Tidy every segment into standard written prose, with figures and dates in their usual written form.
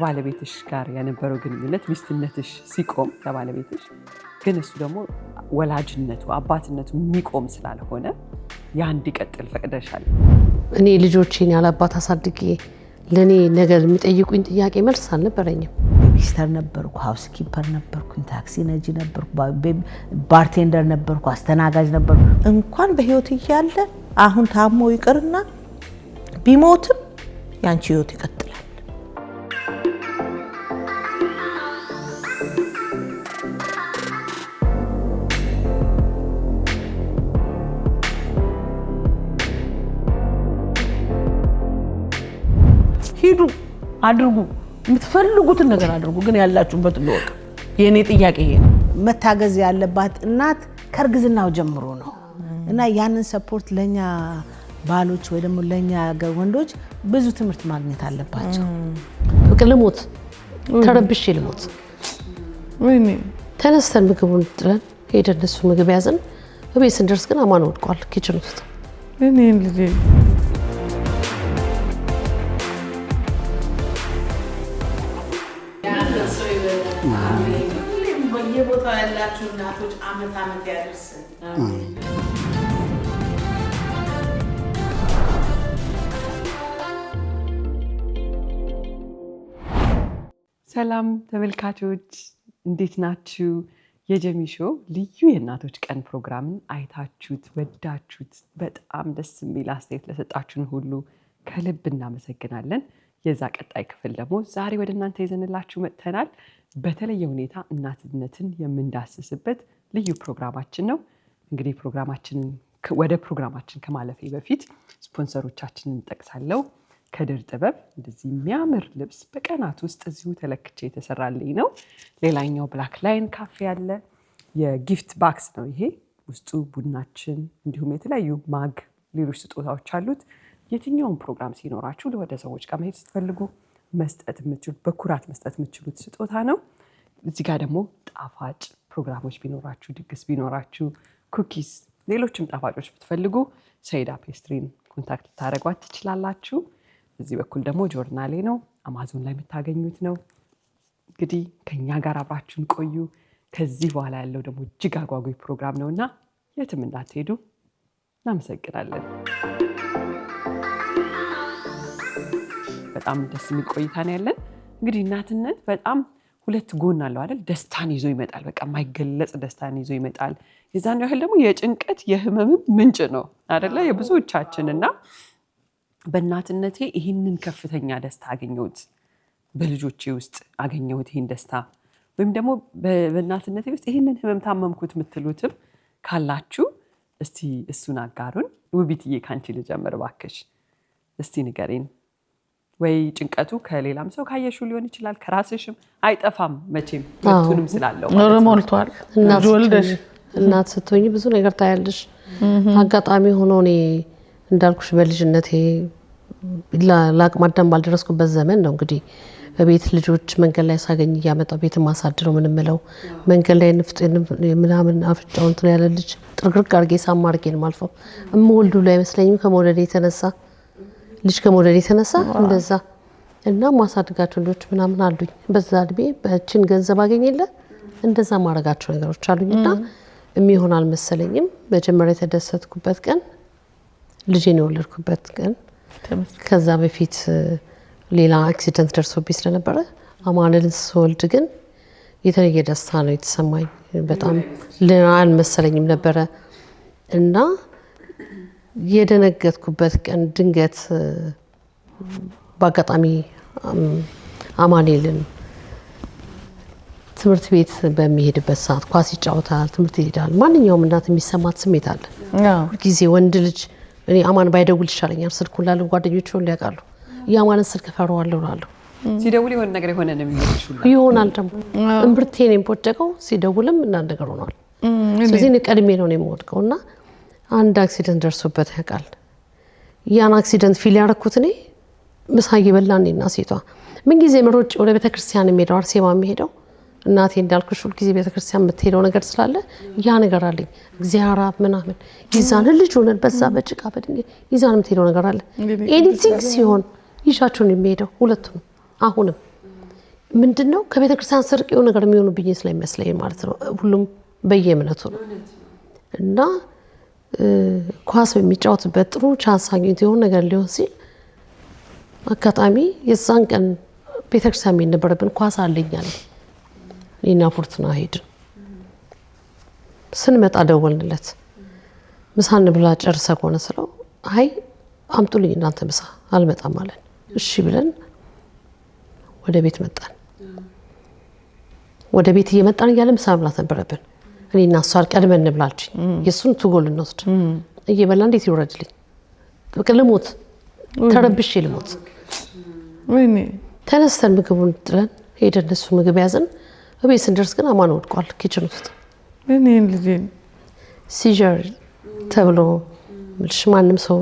ከባለቤትሽ ጋር የነበረው ግንኙነት ሚስትነትሽ ሲቆም ከባለቤትሽ ግን እሱ ደግሞ ወላጅነቱ አባትነቱ የሚቆም ስላልሆነ ያ እንዲቀጥል ፈቅደሻል? እኔ ልጆቼን ያለ አባት አሳድጌ ለኔ ነገር የሚጠይቁኝ ጥያቄ መልስ አልነበረኝም። ሚስተር ነበርኩ፣ ሃውስ ኪፐር ነበርኩ፣ ታክሲ ነጂ ነበርኩ፣ ባርቴንደር ነበርኩ፣ አስተናጋጅ ነበርኩ። እንኳን በህይወት እያለ አሁን ታሞ ይቅርና ቢሞትም ያንቺ ህይወት ይቀጥላል። ሂዱ አድርጉ፣ የምትፈልጉትን ነገር አድርጉ፣ ግን ያላችሁበት ለወቅ። የኔ ጥያቄ ይሄ ነው። መታገዝ ያለባት እናት ከርግዝናው ጀምሮ ነው እና ያንን ሰፖርት ለኛ ባሎች ወይ ደግሞ ለኛ ወንዶች ብዙ ትምህርት ማግኘት አለባቸው። በቃ ልሞት ተረብሼ ልሞት ወይኔ ተነስተን ምግቡን ጥለን ሄደን እሱ ምግብ ያዝን። በቤት ስንደርስ ግን አማን ወድቋል ኪችን ውስጥ። እኔ ልጄ በየቦታው ያላችሁ እናቶች አመት አመት ያደርሰን። ሰላም ተመልካቾች እንዴት ናችሁ? የጀሚ ሾው ልዩ የእናቶች ቀን ፕሮግራምን አይታችሁት ወዳችሁት በጣም ደስ የሚል አስተያየት ለሰጣችሁን ሁሉ ከልብ እናመሰግናለን። የዛ ቀጣይ ክፍል ደግሞ ዛሬ ወደ እናንተ ይዘንላችሁ መጥተናል። በተለየ ሁኔታ እናትነትን የምንዳስስበት ልዩ ፕሮግራማችን ነው። እንግዲህ ወደ ፕሮግራማችን ከማለፌ በፊት ስፖንሰሮቻችንን እንጠቅሳለሁ። ከድር ጥበብ እንደዚህ የሚያምር ልብስ በቀናት ውስጥ እዚሁ ተለክቼ የተሰራልኝ ነው። ሌላኛው ብላክ ላይን ካፌ ያለ የጊፍት ባክስ ነው። ይሄ ውስጡ ቡናችን እንዲሁም የተለያዩ ማግ ሌሎች ስጦታዎች አሉት። የትኛውን ፕሮግራም ሲኖራችሁ ወደ ሰዎች ጋር መሄድ ስትፈልጉ መስጠት የምትችሉት በኩራት መስጠት የምትችሉት ስጦታ ነው። እዚህ ጋር ደግሞ ጣፋጭ ፕሮግራሞች ቢኖራችሁ ድግስ ቢኖራችሁ ኩኪስ ሌሎችም ጣፋጮች ብትፈልጉ ሰይዳ ፔስትሪን ኮንታክት ልታደርጓት ትችላላችሁ። እዚህ በኩል ደግሞ ጆርናሌ ነው፣ አማዞን ላይ የምታገኙት ነው። እንግዲህ ከኛ ጋር አብራችሁን ቆዩ። ከዚህ በኋላ ያለው ደግሞ እጅግ አጓጊ ፕሮግራም ነውና የትም እንዳትሄዱ። እናመሰግናለን። በጣም ደስ የሚል ቆይታ ነው ያለን። እንግዲህ እናትነት በጣም ሁለት ጎን አለው አይደል? ደስታን ይዞ ይመጣል። በቃ የማይገለጽ ደስታን ይዞ ይመጣል። የዛን ያህል ደግሞ የጭንቀት የህመምም ምንጭ ነው አይደለ? የብዙዎቻችንና በእናትነቴ ይህንን ከፍተኛ ደስታ አገኘሁት፣ በልጆቼ ውስጥ አገኘሁት ይህን ደስታ። ወይም ደግሞ በእናትነቴ ውስጥ ይህንን ህመም ታመምኩት የምትሉትም ካላችሁ እስቲ እሱን አጋሩን። ውቢትዬ ካንቺ ልጀምር እባክሽ። እስቲ ንገሪን። ወይ ጭንቀቱ ከሌላም ሰው ካየሽው ሊሆን ይችላል፣ ከራስሽም አይጠፋም መቼም ሁለቱንም ስላለው ኖር ሞልቷል። እናት ስትሆኚ ብዙ ነገር ታያለሽ። አጋጣሚ ሆኖ እኔ እንዳልኩሽ በልጅነቴ ለአቅመ አዳም ባልደረስኩበት ዘመን ነው እንግዲህ በቤት ልጆች መንገድ ላይ ሳገኝ እያመጣሁ ቤት ማሳድረው ምን ምለው መንገድ ላይ ንፍጥ ምናምን አፍጫው እንትን ያለ ልጅ ጥርግርግ አድርጌ ሳም አድርጌ ነው የማልፈው። እምወልዱ ላይ አይመስለኝም ከመውለዴ የተነሳ ልጅ ከመውለዴ የተነሳ እንደዛ እና ማሳድጋቸው ልጆች ምናምን አሉኝ። በዛ እድሜ በእችን ገንዘብ አገኘለ እንደዛ ማድረጋቸው ነገሮች አሉኝና የሚሆን አልመሰለኝም። መጀመሪያ የተደሰትኩበት ቀን ልጄን የወለድኩበት ቀን። ከዛ በፊት ሌላ አክሲደንት ደርሶብኝ ስለነበረ አማኑኤልን ስወልድ ግን የተለየ ደስታ ነው የተሰማኝ። በጣም አልመሰለኝም ነበረ እና የደነገጥኩበት ቀን ድንገት በአጋጣሚ አማኑኤልን ትምህርት ቤት በሚሄድበት ሰዓት ኳስ ይጫወታል፣ ትምህርት ይሄዳል። ማንኛውም እናት የሚሰማት ስሜት አለ። ሁልጊዜ ወንድ ልጅ እኔ አማን ባይደውል ይሻለኛል ስልኩን ላሉ ጓደኞቹ ሁሉ ያውቃሉ። የአማንን ስልክ ፈራዋለሁ እላለሁ። ሲደውል የሆነ ነገር የሆነ ነው የሚመስሉላ ይሆናል ደግሞ እምብርቴን የምወደቀው ሲደውልም እና ነገር ሆኗል። ስለዚህ ቀድሜ ነው የምወድቀው እና አንድ አክሲደንት ደርሶበት ያውቃል። ያን አክሲደንት ፊል ያደረኩት እኔ ምሳ እየበላን እኔና ሴቷ ምን ጊዜ መሮጭ ወደ ቤተክርስቲያን የሚሄደው አርሴማ የሚሄደው እናቴ እንዳልኩሽ ሁሉ ጊዜ ቤተክርስቲያን የምትሄደው ነገር ስላለ ያ ነገር አለኝ። እግዚአብሔር ምናምን ይዛን ልጅ ሆነን በዛ በጭቃ በድንጋይ ይዛን የምትሄደው ነገር አለ። ኤኒቲንግ ሲሆን ይሻችሁን የሚሄደው ሁለቱም አሁንም ምንድነው ከቤተ ክርስቲያን ስርቄው ነገር የሚሆኑብኝ ስለሚመስለኝ ማለት ነው። ሁሉም በየእምነቱ ነው እና ኳስ በሚጫወትበት ጥሩ ቻንስ አግኝቶ የሆነ ነገር ሊሆን ሲል አጋጣሚ የዛን ቀን ቤተክርስቲያን የሚነበረብን ኳስ አለኛል እኔና ፉርቱና ሄድን። ስንመጣ ደወልንለት ምሳን ብላ ጨርሰ ከሆነ ስለው አይ አምጡልኝ እናንተ ምሳ አልመጣም አለን። እሺ ብለን ወደ ቤት መጣን። ወደ ቤት እየመጣን እያለ ምሳ መብላት ነበረብን። እኔና እሷ ቀድመን እንብላልችኝ የሱን ትጎል እንወስድ እየበላ እንዴት ይወረድልኝ በቃ ልሞት ተረብሼ ልሞት። ወይኔ ተነስተን ምግቡን ጥለን ሄደን እሱ ምግብ ያዘን። እቤት ስንደርስ ግን አማን ወድቋል ኪችን ውስጥ። እኔን ልጄን ሲጀር ተብሎ ማንም ሰው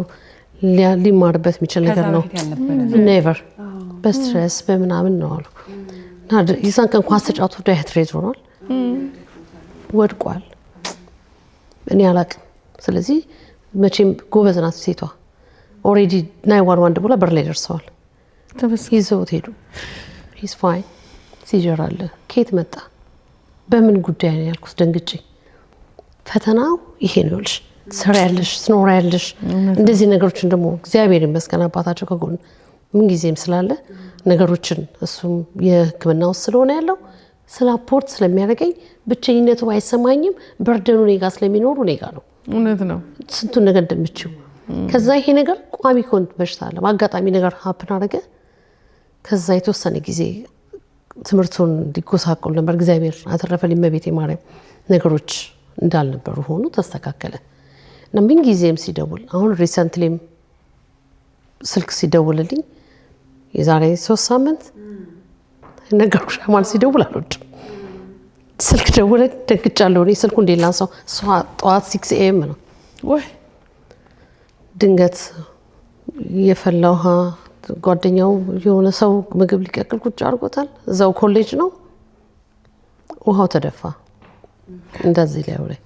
ሊማርበት የሚችል ነገር ነው። ኔቨር በስትረስ በምናምን ነው አሉ እና የዛን ቀን ኳስ ተጫውቶ ዳይሄድሬት ሆኗል ወድቋል። እኔ አላቅም። ስለዚህ መቼም ጎበዝ ናት ሴቷ። ኦልሬዲ 911 ደውላ በር ላይ ደርሰዋል። ይዘውት ሄዱ። ሂስ ፋይን ሲጀር አለ። ከየት መጣ በምን ጉዳይ ነው ያልኩት ደንግጬ። ፈተናው ይሄ ነው ልሽ ትሰሪያለሽ ትኖሪያለሽ። እንደዚህ ነገሮችን ደግሞ እግዚአብሔር ይመስገን አባታቸው ከጎን ምን ጊዜም ስላለ ነገሮችን እሱም የሕክምና ውስጥ ስለሆነ ያለው ስላፖርት ስለሚያደርገኝ ብቸኝነቱ አይሰማኝም። በርደኑ እኔ ጋር ስለሚኖሩ እኔ ጋር ነው። እውነት ነው ስንቱን ነገር እንደምችው። ከዛ ይሄ ነገር ቋሚ ኮንት በሽታ አለ። አጋጣሚ ነገር ሀፕን አደረገ። ከዛ የተወሰነ ጊዜ ትምህርቱን ሊጎሳቆል ነበር። እግዚአብሔር አተረፈልኝ። መቤቴ ማርያም ነገሮች እንዳልነበሩ ሆኑ ተስተካከለ። እና ምን ጊዜም ሲደውል አሁን ሪሰንትሊም ስልክ ሲደውልልኝ የዛሬ 3 ሳምንት ነገርኩሽ ማለት ሲደውል አልወድም። ስልክ ደውለ ደንግጫለሁ። እኔ ስልኩ እንዴት ላንሳው? ጠዋት 6 AM ነው። ወይ ድንገት የፈላ ውሃ ጓደኛው የሆነ ሰው ምግብ ሊቀቅል ቁጭ አድርጎታል። እዛው ኮሌጅ ነው። ውሃው ተደፋ እንደዚህ ላይ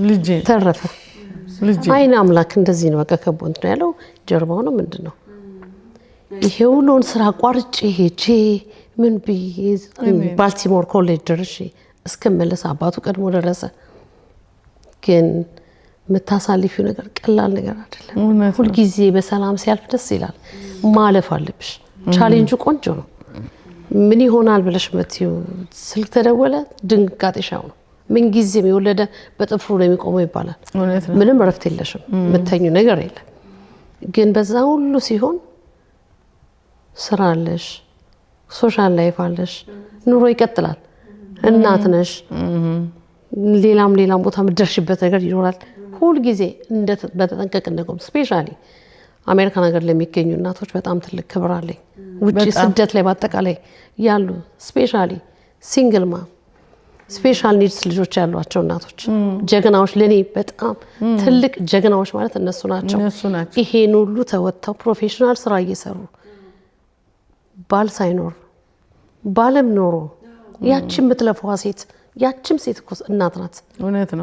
ልጄን ተረፈ። አይን አምላክ እንደዚህ ነው በቃ ከቦንት ነው ያለው። ጀርባው ነው ምንድነው ይሄ ሁሉን ስራ ቋርጬ ሄጄ ምን ባልቲሞር ኮሌጅ ደርሼ እስከመለስ አባቱ ቀድሞ ደረሰ። ግን የምታሳልፊው ነገር ቀላል ነገር አይደለም። ሁልጊዜ በሰላም ሲያልፍ ደስ ይላል። ማለፍ አለብሽ። ቻሌንጁ ቆንጆ ነው። ምን ይሆናል ብለሽ መጥተው ስልክ ተደወለ ድንጋጤሻው ነው። ምን ጊዜም የወለደ በጥፍሩ ነው የሚቆመው ይባላል። ምንም ረፍት የለሽም። መተኙ ነገር የለም። ግን በዛ ሁሉ ሲሆን ስራ አለሽ፣ ሶሻል ላይፍ አለሽ፣ ኑሮ ይቀጥላል። እናት ነሽ፣ ሌላም ቦታ ምድርሽበት ነገር ይኖራል። ሁሉ ጊዜ በተጠንቀቅ እንደቆም ስፔሻሊ አሜሪካን ሀገር ለሚገኙ እናቶች በጣም ትልቅ ክብር አለኝ። ውጪ ስደት ላይ በአጠቃላይ ያሉ ስፔሻሊ ሲንግል ማም ስፔሻል ኒድስ ልጆች ያሏቸው እናቶች ጀግናዎች፣ ለኔ በጣም ትልቅ ጀግናዎች ማለት እነሱ ናቸው። ይሄን ሁሉ ተወጥተው ፕሮፌሽናል ስራ እየሰሩ ባል ሳይኖር ባለም ኖሮ ያቺም የምትለፈዋ ሴት ያቺም ሴት እኮ እናት ናት።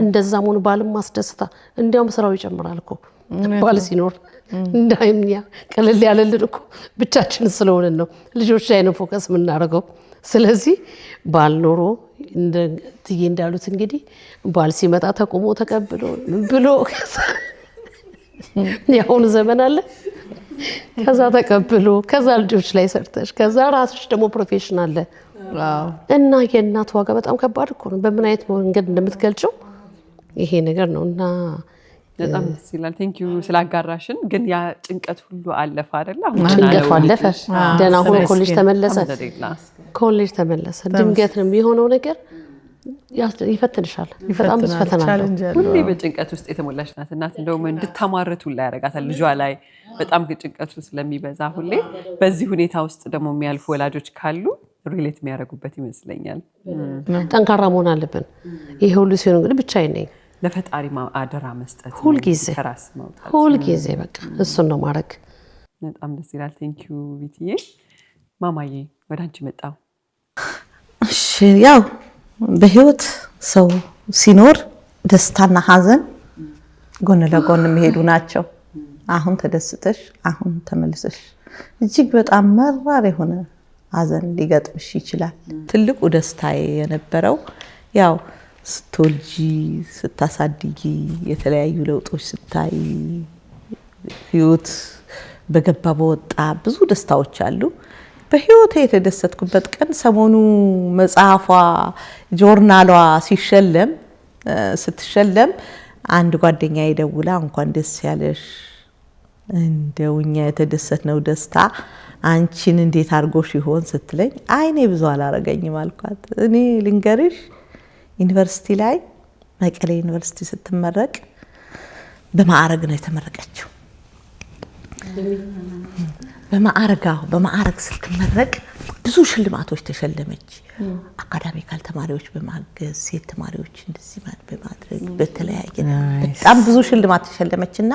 እንደዛም ሆኖ ባልም ማስደስታ እንዲያውም ስራው ይጨምራል እኮ ባል ሲኖር። እንዳይምኛ ቀለል ያለልን እኮ ብቻችን ስለሆነን ነው ልጆች ላይ ነው ፎከስ የምናደርገው። ስለዚህ ባል ኖሮ ትዬ እንዳሉት እንግዲህ ባል ሲመጣ ተቆሞ ተቀብሎ ብሎ ያሁኑ ዘመን አለ። ከዛ ተቀብሎ ከዛ ልጆች ላይ ሰርተሽ ከዛ ራስሽ ደግሞ ፕሮፌሽናል አለ እና የእናት ዋጋ በጣም ከባድ እኮ ነው። በምን አይነት መንገድ እንደምትገልጪው ይሄ ነገር ነው እና በጣም ደስ ይላል። ቴንክ ዩ ስላጋራሽን። ግን ያ ጭንቀት ሁሉ አለፈ አይደል? ጭንቀቱ አለፈ። ደህና ሆኖ ኮሌጅ ተመለሰ። ድንገት ነው የሆነው ነገር ይፈትንሻል። በጣም ብዙ ፈተና አለው። ሁሌ በጭንቀት ውስጥ የተሞላች ናት እናት። እንደውም እንድታማርት ሁላ ያደርጋታል ልጇ ላይ በጣም ጭንቀቱ ስለሚበዛ። ሁሌ በዚህ ሁኔታ ውስጥ ደግሞ የሚያልፉ ወላጆች ካሉ ሪሌት የሚያደርጉበት ይመስለኛል። ጠንካራ መሆን አለብን። ይሄ ሁሉ ሲሆን እንግዲህ ብቻዬን ነኝ። ለፈጣሪ አደራ መስጠት ሁልጊዜ በቃ እሱን ነው ማድረግ። በጣም ደስ ይላል። ቴንክ ዩ ቢትዬ። ማማዬ ወደ አንቺ መጣሁ። እሺ ያው በህይወት ሰው ሲኖር ደስታና ሀዘን ጎን ለጎን የሚሄዱ ናቸው። አሁን ተደስተሽ አሁን ተመልሰሽ እጅግ በጣም መራር የሆነ ሀዘን ሊገጥምሽ ይችላል። ትልቁ ደስታዬ የነበረው ያው ስትወልጂ ስታሳድጊ የተለያዩ ለውጦች ስታይ ህይወት በገባ በወጣ ብዙ ደስታዎች አሉ። በህይወቴ የተደሰትኩበት ቀን ሰሞኑ መጽሐፏ ጆርናሏ ስትሸለም አንድ ጓደኛዬ ደውላ እንኳን ደስ ያለሽ፣ እንደው እኛ የተደሰትነው ደስታ አንቺን እንዴት አድርጎሽ ይሆን ስትለኝ አይኔ ብዙ አላረገኝም አልኳት። እኔ ልንገርሽ ዩኒቨርሲቲ ላይ መቀሌ ዩኒቨርሲቲ ስትመረቅ በማዕረግ ነው የተመረቀችው። በማዕረግ ስትመረቅ ብዙ ሽልማቶች ተሸለመች። አካዳሚካል ተማሪዎች በማገዝ ሴት ተማሪዎች እንደዚህ በማድረግ በተለያየ በጣም ብዙ ሽልማት ተሸለመችና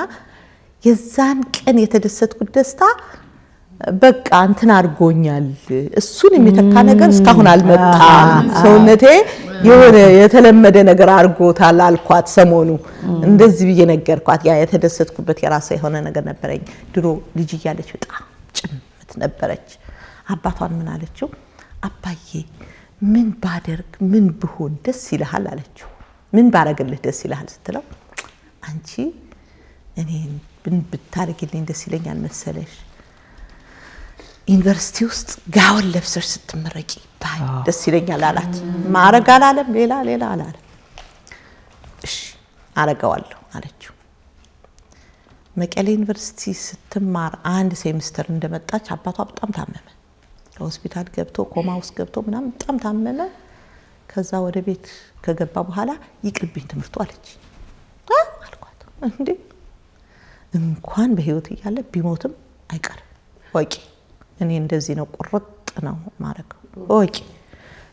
የዛን ቀን የተደሰትኩት ደስታ በቃ እንትን አድርጎኛል። እሱን የሚተካ ነገር እስካሁን አልመጣም። ሰውነቴ የሆነ የተለመደ ነገር አድርጎታል አልኳት። ሰሞኑ እንደዚህ ብዬ ነገርኳት። ያ የተደሰትኩበት የራሴ የሆነ ነገር ነበረኝ። ድሮ ልጅ እያለች በጣም ጭምት ነበረች። አባቷን ምን አለችው? አባዬ ምን ባደርግ ምን ብሆን ደስ ይልሃል አለችው። ምን ባረግልህ ደስ ይልሃል ስትለው አንቺ እኔ ምን ብታረግልኝ ደስ ይለኛል መሰለሽ? ዩኒቨርሲቲ ውስጥ ጋውን ለብሰሽ ስትመረቂ ባይ ደስ ይለኛል አላት። ማረግ አላለም፣ ሌላ አላለም። እሺ አረጋዋለሁ አለችው። መቀሌ ዩኒቨርሲቲ ስትማር አንድ ሴሚስተር እንደመጣች አባቷ በጣም ታመመ። ሆስፒታል ገብቶ ኮማ ውስጥ ገብቶ ምናምን በጣም ታመመ። ከዛ ወደ ቤት ከገባ በኋላ ይቅርብኝ ትምህርቱ አለች። አልኳት እንዴ እንኳን በህይወት እያለ ቢሞትም አይቀርም ወቂ እኔ እንደዚህ ነው ቁርጥ ነው ማረከው ወቂ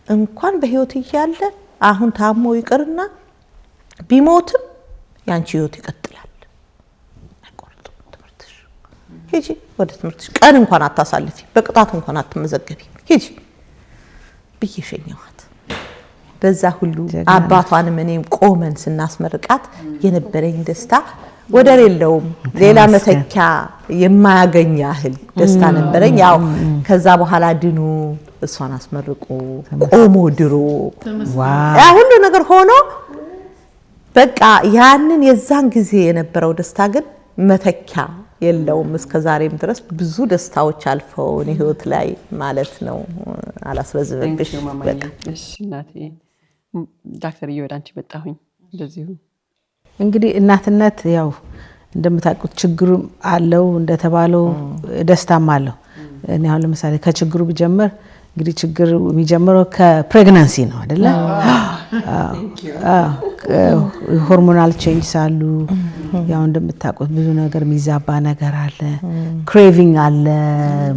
እንኳን በህይወት እያለ አሁን ታሞ ይቅርና ቢሞትም ያንቺ ህይወት ይቀጥላል። አይቆርጥ ትምህርትሽ ሂጂ ወደ ትምህርትሽ ቀን እንኳን አታሳልፊ፣ በቅጣት እንኳን አትመዘገቢ፣ ሂጂ ብዬ ሸኘኋት። በዛ ሁሉ አባቷንም እኔም ቆመን ስናስመርቃት የነበረኝ ደስታ ወደር የለውም። ሌላ መተኪያ የማያገኝ ያህል ደስታ ነበረኝ። ያው ከዛ በኋላ ድኑ እሷን አስመርቆ ቆሞ ድሮ ያ ሁሉ ነገር ሆኖ በቃ ያንን የዛን ጊዜ የነበረው ደስታ ግን መተኪያ የለውም። እስከዛሬም ድረስ ብዙ ደስታዎች አልፈው እኔ ህይወት ላይ ማለት ነው። አላስረዝምብሽ። እሺ እናቴ ዳክተር እየወዳንቺ መጣሁኝ። እንደዚሁ እንግዲህ እናትነት ያው እንደምታውቁት ችግሩም አለው እንደተባለው ደስታም አለው። እኔ አሁን ለምሳሌ ከችግሩ ቢጀምር እንግዲህ ችግር የሚጀምረው ከፕሬግናንሲ ነው አይደለ? ሆርሞናል ቼንጅስ አሉ። ያው እንደምታውቁት ብዙ ነገር የሚዛባ ነገር አለ፣ ክሬቪንግ አለ፣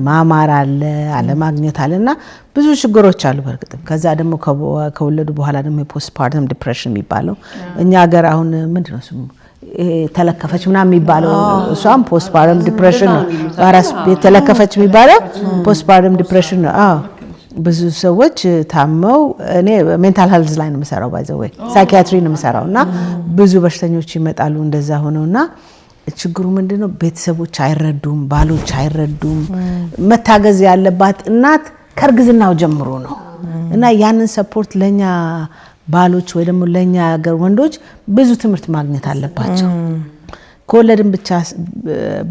ማማር አለ፣ አለማግኘት አለና ብዙ ችግሮች አሉ። በርግጥም ከዛ ደግሞ ከወለዱ በኋላ ደግሞ የፖስትፓርተም ዲፕሬሽን የሚባለው እኛ ሀገር አሁን ምንድነው ስሙ ተለከፈች ምናምን የሚባለው እሷም ፖስትፓርተም ዲፕሬሽን ነው። አራስ ቤት ተለከፈች የሚባለው ፖስትፓርተም ዲፕሬሽን ነው። ብዙ ሰዎች ታመው እኔ ሜንታል ሄልዝ ላይ ነው የምሰራው፣ ባይ ዘ ወይ ሳይኪያትሪ ነው የምሰራውና ብዙ በሽተኞች ይመጣሉ እንደዛ ሆነውና ችግሩ ምንድነው? ቤተሰቦች አይረዱም፣ ባሎች አይረዱም። መታገዝ ያለባት እናት ከእርግዝናው ጀምሮ ነው እና ያንን ሰፖርት ለኛ ባሎች ወይ ደግሞ ለኛ ሀገር ወንዶች ብዙ ትምህርት ማግኘት አለባቸው። ከወለድን ብቻ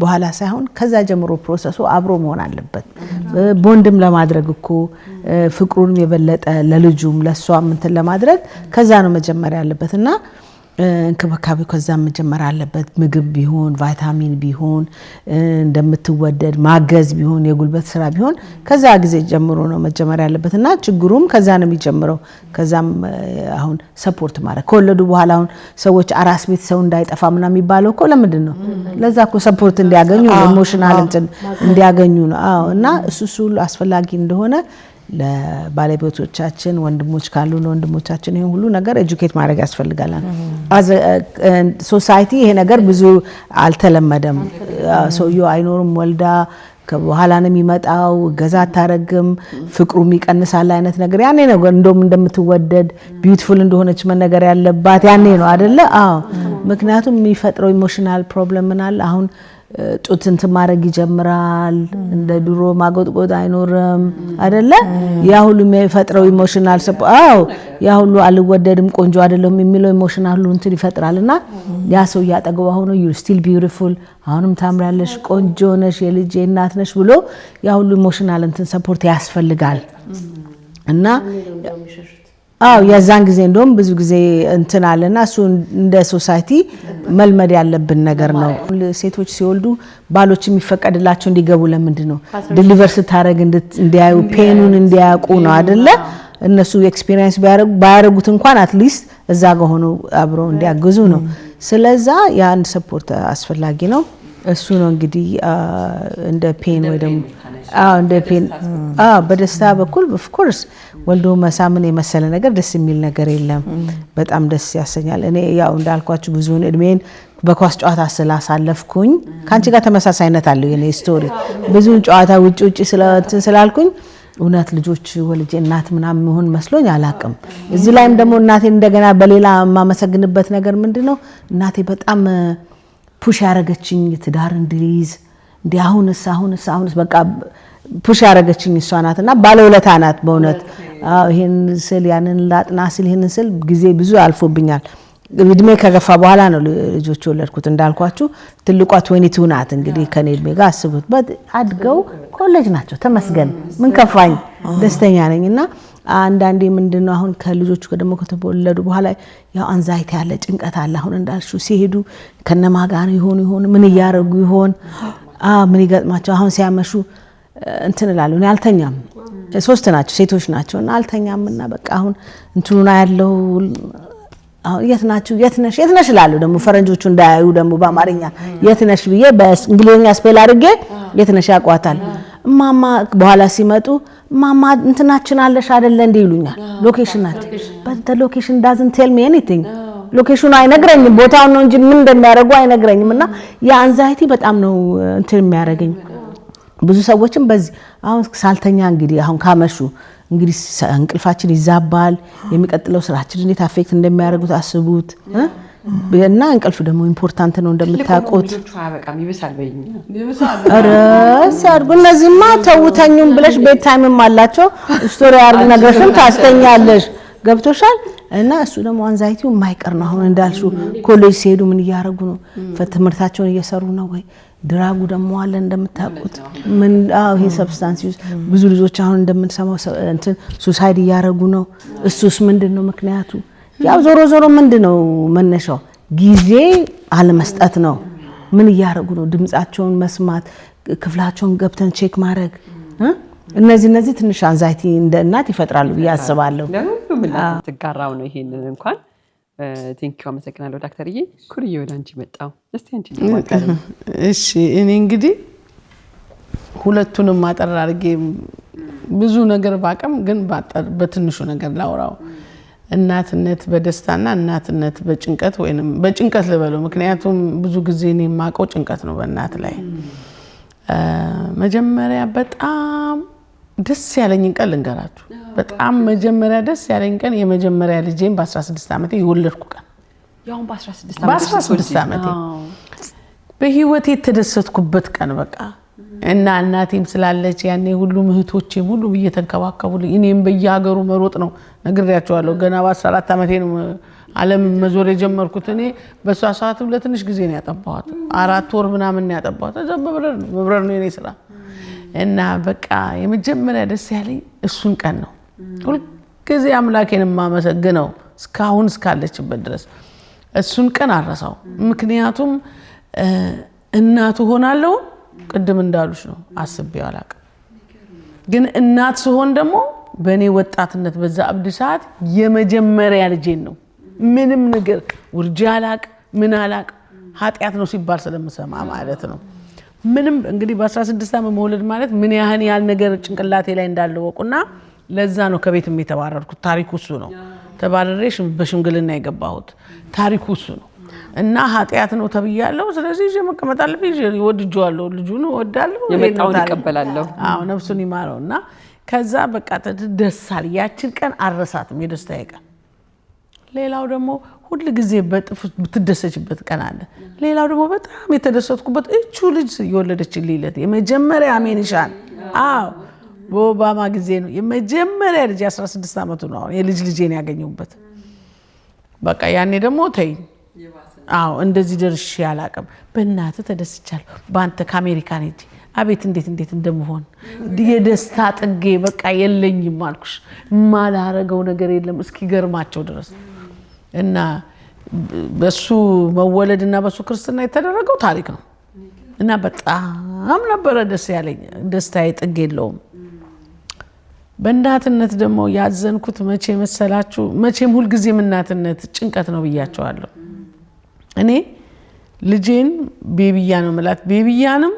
በኋላ ሳይሆን ከዛ ጀምሮ ፕሮሰሱ አብሮ መሆን አለበት። ቦንድም ለማድረግ እኮ ፍቅሩንም የበለጠ ለልጁም ለሷም እንትን ለማድረግ ከዛ ነው መጀመሪያ ያለበትና እንክብካቤው ከዛ መጀመሪያ አለበት። ምግብ ቢሆን ቫይታሚን ቢሆን እንደምትወደድ ማገዝ ቢሆን የጉልበት ስራ ቢሆን ከዛ ጊዜ ጀምሮ ነው መጀመሪያ ያለበትና ችግሩም ከዛ ነው የሚጀምረው። ከዛም አሁን ሰፖርት ማድረግ ከወለዱ በኋላ አሁን ሰዎች አራስ ቤት ሰው እንዳይጠፋ ምናምን የሚባለው እኮ ለምንድን ነው? ለዛ እኮ ሰፖርት እንዲያገኙ ኢሞሽናል እንትን እንዲያገኙ ነው። እና እሱ ሁሉ አስፈላጊ እንደሆነ ለባለቤቶቻችን ወንድሞች ካሉ ለወንድሞቻችን ይሄን ሁሉ ነገር ኤጁኬት ማድረግ ያስፈልጋል። ሶሳይቲ ይሄ ነገር ብዙ አልተለመደም። ሰውየው አይኖርም ወልዳ ከበኋላ ነው የሚመጣው፣ ገዛ አታረግም፣ ፍቅሩም ይቀንሳል አይነት ነገር ያኔ ነው እንደውም እንደምትወደድ ቢዩቲፉል እንደሆነች መነገር ያለባት ያኔ ነው አይደለ? ምክንያቱም የሚፈጥረው ኢሞሽናል ፕሮብለም ምናል አሁን ጡት እንትን ማድረግ ይጀምራል። እንደ ድሮ ማጎጥጎጥ አይኖርም አይደለ? ያ ሁሉ የሚፈጥረው ኢሞሽናል ያ ሁሉ አልወደድም ቆንጆ አይደለም የሚለው ኢሞሽናል ሁሉ እንትን ይፈጥራልና ያ ሰው ያጠገው ሆኖ you still beautiful አሁንም ታምራለሽ ቆንጆ ነሽ የልጄ እናት ነሽ ብሎ ያ ሁሉ ኢሞሽናል እንትን ሰፖርት ያስፈልጋል። እና የዛን ጊዜ እንደውም ብዙ ጊዜ እንትን አለና እሱ እንደ ሶሳይቲ መልመድ ያለብን ነገር ነው። ሴቶች ሲወልዱ ባሎች የሚፈቀድላቸው እንዲገቡ ለምንድን ነው? ዲሊቨር ስታረግ እንዲያዩ ፔኑን እንዲያውቁ ነው አይደለ? እነሱ ኤክስፒሪየንስ ባያረጉት እንኳን አትሊስት እዛ ጋር ሆኖ አብረው እንዲያግዙ ነው። ስለዛ የአንድ ሰፖርት አስፈላጊ ነው። እሱ ነው እንግዲህ እንደ ፔን ወይ ደግሞ እንደ ፔን በደስታ በኩል ኦፍ ኮርስ ወልዶ መሳምን የመሰለ ነገር ደስ የሚል ነገር የለም። በጣም ደስ ያሰኛል። እኔ ያው እንዳልኳችሁ ብዙውን እድሜን በኳስ ጨዋታ ስላሳለፍኩኝ ካንቺ ጋር ተመሳሳይነት አለው የኔ ስቶሪ። ብዙውን ጨዋታ ውጪ ስላልኩኝ እውነት ልጆች ወልጄ እናት ምናምን መሆን መስሎኝ አላቅም። እዚህ ላይም ደግሞ እናቴ እንደገና በሌላ የማመሰግንበት ነገር ምንድነው እናቴ በጣም ፑሽ ያረገችኝ ትዳር እንድይዝ እንዴ አሁንስ በቃ ፑሽ ያረገችኝ እሷ ናትና ባለውለታ ናት በእውነት። ይሄን ስል ያንን ላጥና ስል ይሄንን ስል ጊዜ ብዙ አልፎብኛል። እድሜ ከገፋ በኋላ ነው ልጆች ወለድኩት እንዳልኳችሁ። ትልቋ 22 ናት እንግዲህ ከኔ እድሜ ጋር አስቡት። አድገው ኮሌጅ ናቸው ተመስገን። ምን ከፋኝ ደስተኛ ነኝና አንዳንዴ ምንድነው አሁን ከልጆቹ ደግሞ ከተወለዱ በኋላ ያው አንዛይቲ ያለ ጭንቀት አለ። አሁን እንዳልሽው ሲሄዱ ከነማጋ ነው ይሆን ምን ያያረጉ ይሆን ምን ይገጥማቸው አሁን ሲያመሹ እንትን እላለሁ። እኔ አልተኛም። 3 ናቸው ሴቶች ናቸውና አልተኛምና በቃ አሁን እንትኑና ያለው የት ነሽ እላለሁ። ደግሞ ፈረንጆቹ እንዳያዩ ደግሞ በአማርኛ የት ነሽ ብዬ በእንግሊዝኛ ስፔል አድርጌ የት ነሽ ያቋታል። ማማ በኋላ ሲመጡ ማማ እንትናችን አለሽ አይደለ እንዴ ይሉኛል። ሎኬሽን ናት but the location doesn't tell me anything ሎኬሽኑ አይነግረኝም። ቦታው ነው እንጂ ምን እንደሚያደርጉ አይነግረኝምና ያ አንዛይቲ በጣም ነው እንትን የሚያደርገኝ። ብዙ ሰዎችም በዚህ አሁን ሳልተኛ እንግዲህ አሁን ካመሹ እንግዲህ እንቅልፋችን ይዛባል። የሚቀጥለው ስራችን እንዴት አፌክት እንደሚያደርጉት አስቡት። እና እንቅልፍ ደግሞ ኢምፖርታንት ነው እንደምታውቁት። ሲያድጉ እነዚህማ ተውተኙም ብለሽ ቤት ታይምም አላቸው ስቶሪ አርግ ነገርሽን ታስተኛለሽ። ገብቶሻል? እና እሱ ደግሞ አንዛይቲው የማይቀር ነው። አሁን እንዳልሽው ኮሌጅ ሲሄዱ ምን እያደረጉ ነው? ትምህርታቸውን እየሰሩ ነው ወይ? ድራጉ ደግሞ አለ እንደምታውቁት። ምን ይሄ ሰብስታንስ ዩዝ ብዙ ልጆች አሁን እንደምንሰማው እንትን ሱሳይድ እያደረጉ ነው። እሱስ ምንድነው ምክንያቱ? ያው ዞሮ ምንድነው መነሻው? ጊዜ አለመስጠት ነው። ምን እያደረጉ ነው? ድምጻቸውን መስማት፣ ክፍላቸውን ገብተን ቼክ ማድረግ እነዚህ ትንሽ አንዛይቲ እንደ እናት ይፈጥራሉ ብዬ አስባለሁ። ለሁሉም እናት ትጋራው ነው ይሄንን እንኳን ቴንኪው አመሰግናለሁ ዶክተርዬ። ኩርዬ ወደ አንቺ መጣው እስቲ አንቺ ልትወቀሩ። እሺ እኔ እንግዲህ ሁለቱንም ማጠር አድርጌ ብዙ ነገር ባቀም ግን በትንሹ ነገር ላውራው። እናትነት በደስታና እናትነት በጭንቀት ወይንም በጭንቀት ልበለው። ምክንያቱም ብዙ ጊዜ እኔ የማውቀው ጭንቀት ነው በእናት ላይ። መጀመሪያ በጣም ደስ ያለኝ ቀን ልንገራችሁ። በጣም መጀመሪያ ደስ ያለኝ ቀን የመጀመሪያ ልጄን በ16 ዓመቴ የወለድኩ ቀን። ያው በ16 ዓመቴ በህይወቴ የተደሰትኩበት ቀን በቃ። እና እናቴም ስላለች ያኔ ሁሉም እህቶቼም ሁሉ እየተንከባከቡልኝ እኔም በየሀገሩ መሮጥ ነው ነግሬያቸዋለሁ። ገና በ14 ዓመቴ ነው ዓለም መዞር የጀመርኩት። እኔ በሷ ሰዓትም ለትንሽ ጊዜ ነው ያጠባኋት። 4 ወር ምናምን ነው ያጠባኋት። እዛ መብረር ነው የኔ ስራ። እና በቃ የመጀመሪያ ደስ ያለኝ እሱን ቀን ነው። ሁልጊዜ አምላኬን የማመሰግነው እስካሁን እስካለችበት ድረስ እሱን ቀን አረሳው። ምክንያቱም እናቱ ሆናለሁ ቅድም እንዳሉሽ ነው አስቤው አላቅም። ግን እናት ስሆን ደግሞ በእኔ ወጣትነት በዛ አብድ ሰዓት የመጀመሪያ ልጄን ነው። ምንም ነገር ውርጃ አላቅ ምን አላቅ ኃጢያት ነው ሲባል ስለምሰማ ማለት ነው። ምንም እንግዲህ በ16 ዓመት መውለድ ማለት ምን ያህል ነገር ጭንቅላቴ ላይ እንዳለወቁና ለዛ ነው ከቤትም የተባረርኩት። ታሪኩ እሱ ነው። ተባረሬሽ በሽምግልና የገባሁት ታሪኩ እሱ ነው። እና ኃጢያት ነው ተብያለሁ። ስለዚህ እጄ መቀመጥ አለብኝ። ወድጄዋለሁ፣ ልጁን ወዳለሁ፣ የመጣውን ይቀበላለሁ። ነፍሱን ይማረውና ከዛ በቃ ደሳል ያችን ቀን አረሳትም የደስታዬ ቀን። ሌላው ደግሞ ሁል ጊዜ በጥፍ ብትደሰችበት ቀን አለ። ሌላው ደግሞ በጣም የተደሰትኩበት እቹ ልጅ የወለደችልኝ ዕለት የመጀመሪያ አሜኒሻን በኦባማ ጊዜ ነው የመጀመሪያ ልጅ 16 ዓመቱ ነው የልጅ ልጄን ያገኘሁበት። በቃ ያኔ ደግሞ ተይ እንደዚህ ደርሼ አላውቅም። በእናትህ ተደስቻለሁ በአንተ ከአሜሪካን ሄጄ አቤት እንዴት እንደምሆን የደስታ ጥጌ በቃ የለኝም አልኩሽ። ማላረገው ነገር የለም እስኪገርማቸው ድረስ እና በሱ መወለድና በሱ ክርስትና የተደረገው ታሪክ ነው እና በጣም ነበረ ደስ ያለኝ። ደስታዬ ጥግ የለውም። በእናትነት ደግሞ ያዘንኩት መቼ መሰላችሁ? መቼም ሁልጊዜም እናትነት ጭንቀት ነው ብያቸዋለሁ። እኔ ልጄን ቤቢያ ነው የምላት። ቤቢያንም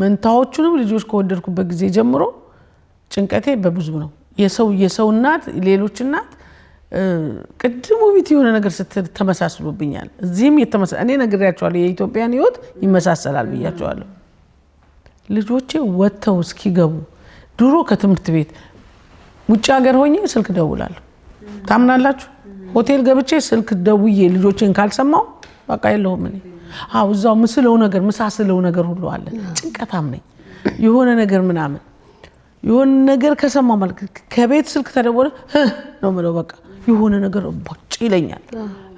መንታዎቹንም ልጆች ከወደድኩበት ጊዜ ጀምሮ ጭንቀቴ በብዙ ነው። የሰው እናት ሌሎች እናት ቅድሙ ቢት የሆነ ነገር ስትል ተመሳስሎብኛል። እዚህም እኔ ነግሬያቸዋለሁ የኢትዮጵያን ሕይወት ይመሳሰላል ብያቸዋለሁ። ልጆቼ ወጥተው እስኪገቡ ድሮ ከትምህርት ቤት ውጭ ሀገር ሆኜ ስልክ ደውላለሁ። ታምናላችሁ? ሆቴል ገብቼ ስልክ ደውዬ ልጆቼን ካልሰማው በቃ የለሁም እኔ። እዛው ምሳስለው ነገር ሁሉ አለ። ጭንቀታም ነኝ። የሆነ ነገር ምናምን የሆነ ነገር ከሰማው ማለት ከቤት ስልክ ተደወለ ነው የምለው። በቃ የሆነ ነገር ቦጭ ይለኛል።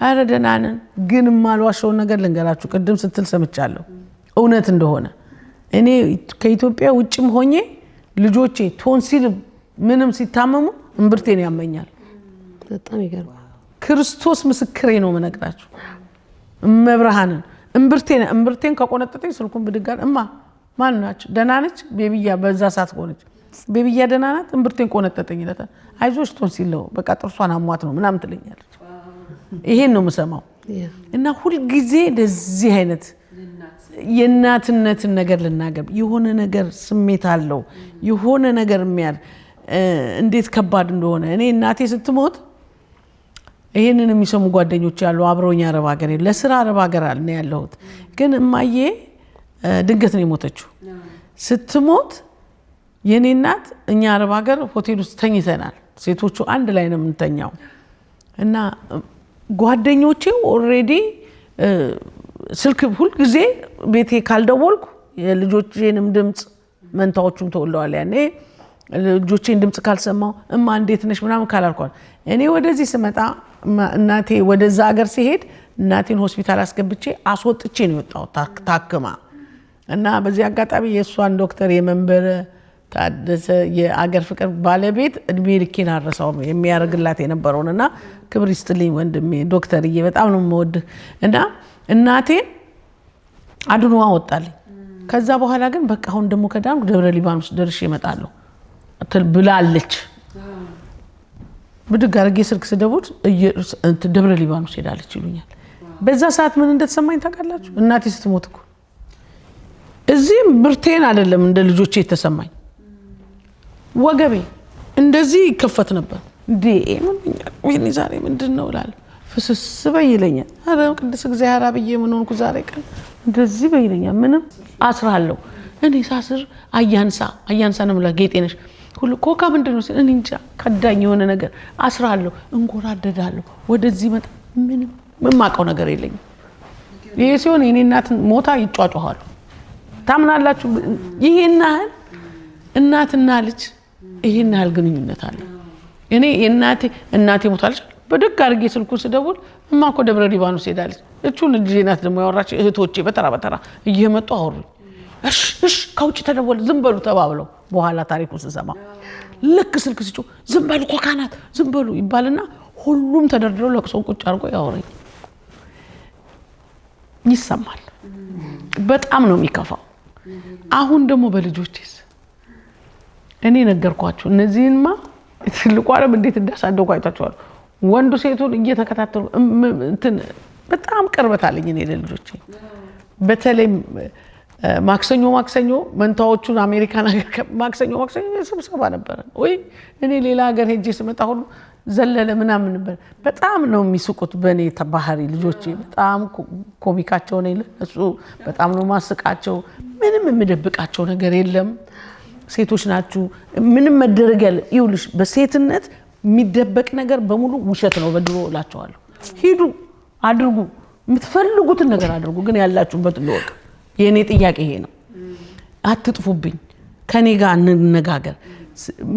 አረ ደህና ነን። ግን የማልዋሸውን ነገር ልንገራችሁ። ቅድም ስትል ሰምቻለሁ እውነት እንደሆነ እኔ ከኢትዮጵያ ውጭም ሆኜ ልጆቼ ቶንሲል ምንም ሲታመሙ እምብርቴን ያመኛል። በጣም ይገርማል። ክርስቶስ ምስክሬ ነው የምነግራችሁ። መብርሃንን እምብርቴን ከቆነጠጠኝ ስልኩን ብድጋር ማን ናቸው? ደህና ነች ቤቢያ። በዛ ሰዓት ሆነች ቤቢያ ደህና ናት። እምብርቴን ቆነጠጠኝ ይላታል። አይዞሽ ቶንሲል ነው በቃ ጥርሷን አሟት ነው ምናምን ትለኛለች። ይሄን ነው የምሰማው። እና ሁልጊዜ እንደዚህ አይነት የእናትነትን ነገር ልናገር። የሆነ ነገር ስሜት አለው የሆነ ነገር የሚያል እንዴት ከባድ እንደሆነ እኔ እናቴ ስትሞት ይሄንን የሚሰሙ ጓደኞች ያሉ አብረውኝ አረብ ሀገር ለስራ አረብ ሀገር አለ ያለሁት። ግን እማዬ ድንገት ነው የሞተችው። ስትሞት የኔ እናት እኛ አረብ ሀገር ሆቴል ውስጥ ተኝተናል። ሴቶቹ አንድ ላይ ነው የምንተኛው እና ጓደኞቼ ኦልሬዲ ስልክ ሁል ጊዜ ቤቴ ካልደወልኩ የልጆቼንም ድምጽ መንታዎቹም ተወልደዋል ያኔ ልጆቼን ድምጽ ካልሰማው እንዴት ነሽ ምናምን ካላልኳል እኔ ወደዚህ ስመጣ እናቴ ወደዛ ሀገር ሲሄድ እናቴን ሆስፒታል አስገብቼ አስወጥቼ ነው የወጣው ታክማ እና በዚህ አጋጣሚ የሷን ዶክተር የመንበረ ታደሰ የአገር ፍቅር ባለቤት እድሜ ልኬን አረሳው የሚያርግላት የነበረውና ክብር ይስጥልኝ ወንድሜ ዶክተርዬ በጣም ነው የምወድ እና እናቴ አድኖ አወጣልኝ። ከዛ በኋላ ግን በቃ አሁን ደሞ ከዳንኩ ደብረ ሊባኖስ ደርሼ እመጣለሁ ብላለች። ብድግ አድርጌ ስልክ ስደውል ደብረ ሊባኖስ ሄዳለች ይሉኛል። በዛ ሰዓት ምን እንደተሰማኝ ታውቃላችሁ? እናቴ ስትሞት እኮ እዚህም ብርቴን አይደለም እንደ ልጆቼ የተሰማኝ ወገቤ እንደዚህ ይከፈት ነበር። ወይኔ ዛሬ ምንድነው እላለሁ። ፍስስ በይ ይለኛል። አረ ቅድስ እግዚአብሔር አብዬ ምን ሆንኩ ዛሬ ቀን እንደዚህ በይ ይለኛል። ምንም አስራለሁ እኔ ሳስር አያንሳ ነው ማለት ጌጤ ነሽ ሁሉ ኮካ ምንድነው እኔ እንጃ ከዳኝ የሆነ ነገር አስራለሁ እንጎራደዳለሁ። ወደዚህ መጣ ምንም የማውቀው ነገር የለኝም። ይሄ ሲሆን የኔ እናት ሞታ ይጫጫዋሉ። ታምናላችሁ? ይሄና እናትና ልጅ ይሄን ያህል ግንኙነት አለ። እኔ እናቴ ሞታለች በደግ አድርጌ ስልኩን ስደውል እማኮ ደብረ ሊባኖስ ሄዳለች እቹን ልጄ ናት ደግሞ ያወራች እህቶቼ በተራ እየመጡ አወሩኝ። እሺ ከውጭ ተደወለ ዝም በሉ ተባብለው በኋላ ታሪኩን ስሰማ ልክ ስልክ ሲጮ ዝም በሉ ኮካናት ዝም በሉ ይባልና ሁሉም ተደርድረው ለቅሶን ቁጭ አድርጎ ያወራኝ ይሰማል። በጣም ነው የሚከፋው። አሁን ደግሞ በልጆቼስ እኔ ነገርኳችሁ እነዚህንማ ትልቁ ዓለም እንዴት እንዳሳደጉ አይታችኋል። ወንዱ ሴቱን እየተከታተሉ በጣም ቅርበት አለኝ እኔ ለልጆቼ። በተለይ ማክሰኞ መንታዎቹን አሜሪካን ሀገር ማክሰኞ ስብሰባ ነበር ወይ እኔ ሌላ ሀገር ሄጄ ስመጣ ሁሉ ዘለለ ምናምን ነበር። በጣም ነው የሚስቁት በእኔ ባህሪ ልጆቼ። በጣም ኮሚካቸው ነኝ ለእሱ በጣም ነው ማስቃቸው። ምንም የምደብቃቸው ነገር የለም። ሴቶች ናችሁ ምንም መደረግ ያለ ይውልሽ በሴትነት የሚደበቅ ነገር በሙሉ ውሸት ነው በድሮ እላቸዋለሁ። ሂዱ፣ አድርጉ፣ የምትፈልጉትን ነገር አድርጉ፣ ግን ያላችሁበት ልወቅ። የኔ ጥያቄ ይሄ ነው። አትጥፉብኝ፣ ከኔ ጋር እንነጋገር።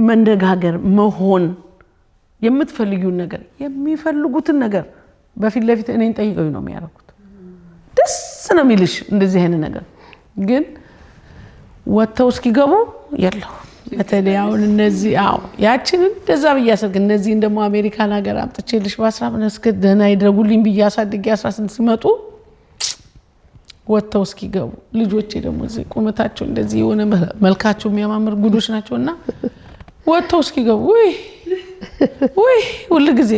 መነጋገር መሆን የምትፈልጊውን ነገር የሚፈልጉትን ነገር በፊት ለፊት እኔን ጠይቀው ነው የሚያደርጉት። ደስ ነው የሚልሽ እንደዚህ አይነት ነገር። ግን ወጥተው እስኪገቡ የለው በተለይ አሁን እነዚህ ያችን እንደዛ ብያሰግ እነዚህ ደግሞ አሜሪካን ሀገር አምጥቼልሽ በ10 እስከ ደህና ይደረጉልኝ ብዬ አሳድጌ 18 ሲመጡ ወጥተው እስኪገቡ ልጆቼ ደግሞ እዚህ ቁመታቸው እንደዚህ የሆነ መልካቸው የሚያማምር ጉዶች ናቸውና ወጥተው እስኪገቡ ወይ ሁሉ ጊዜ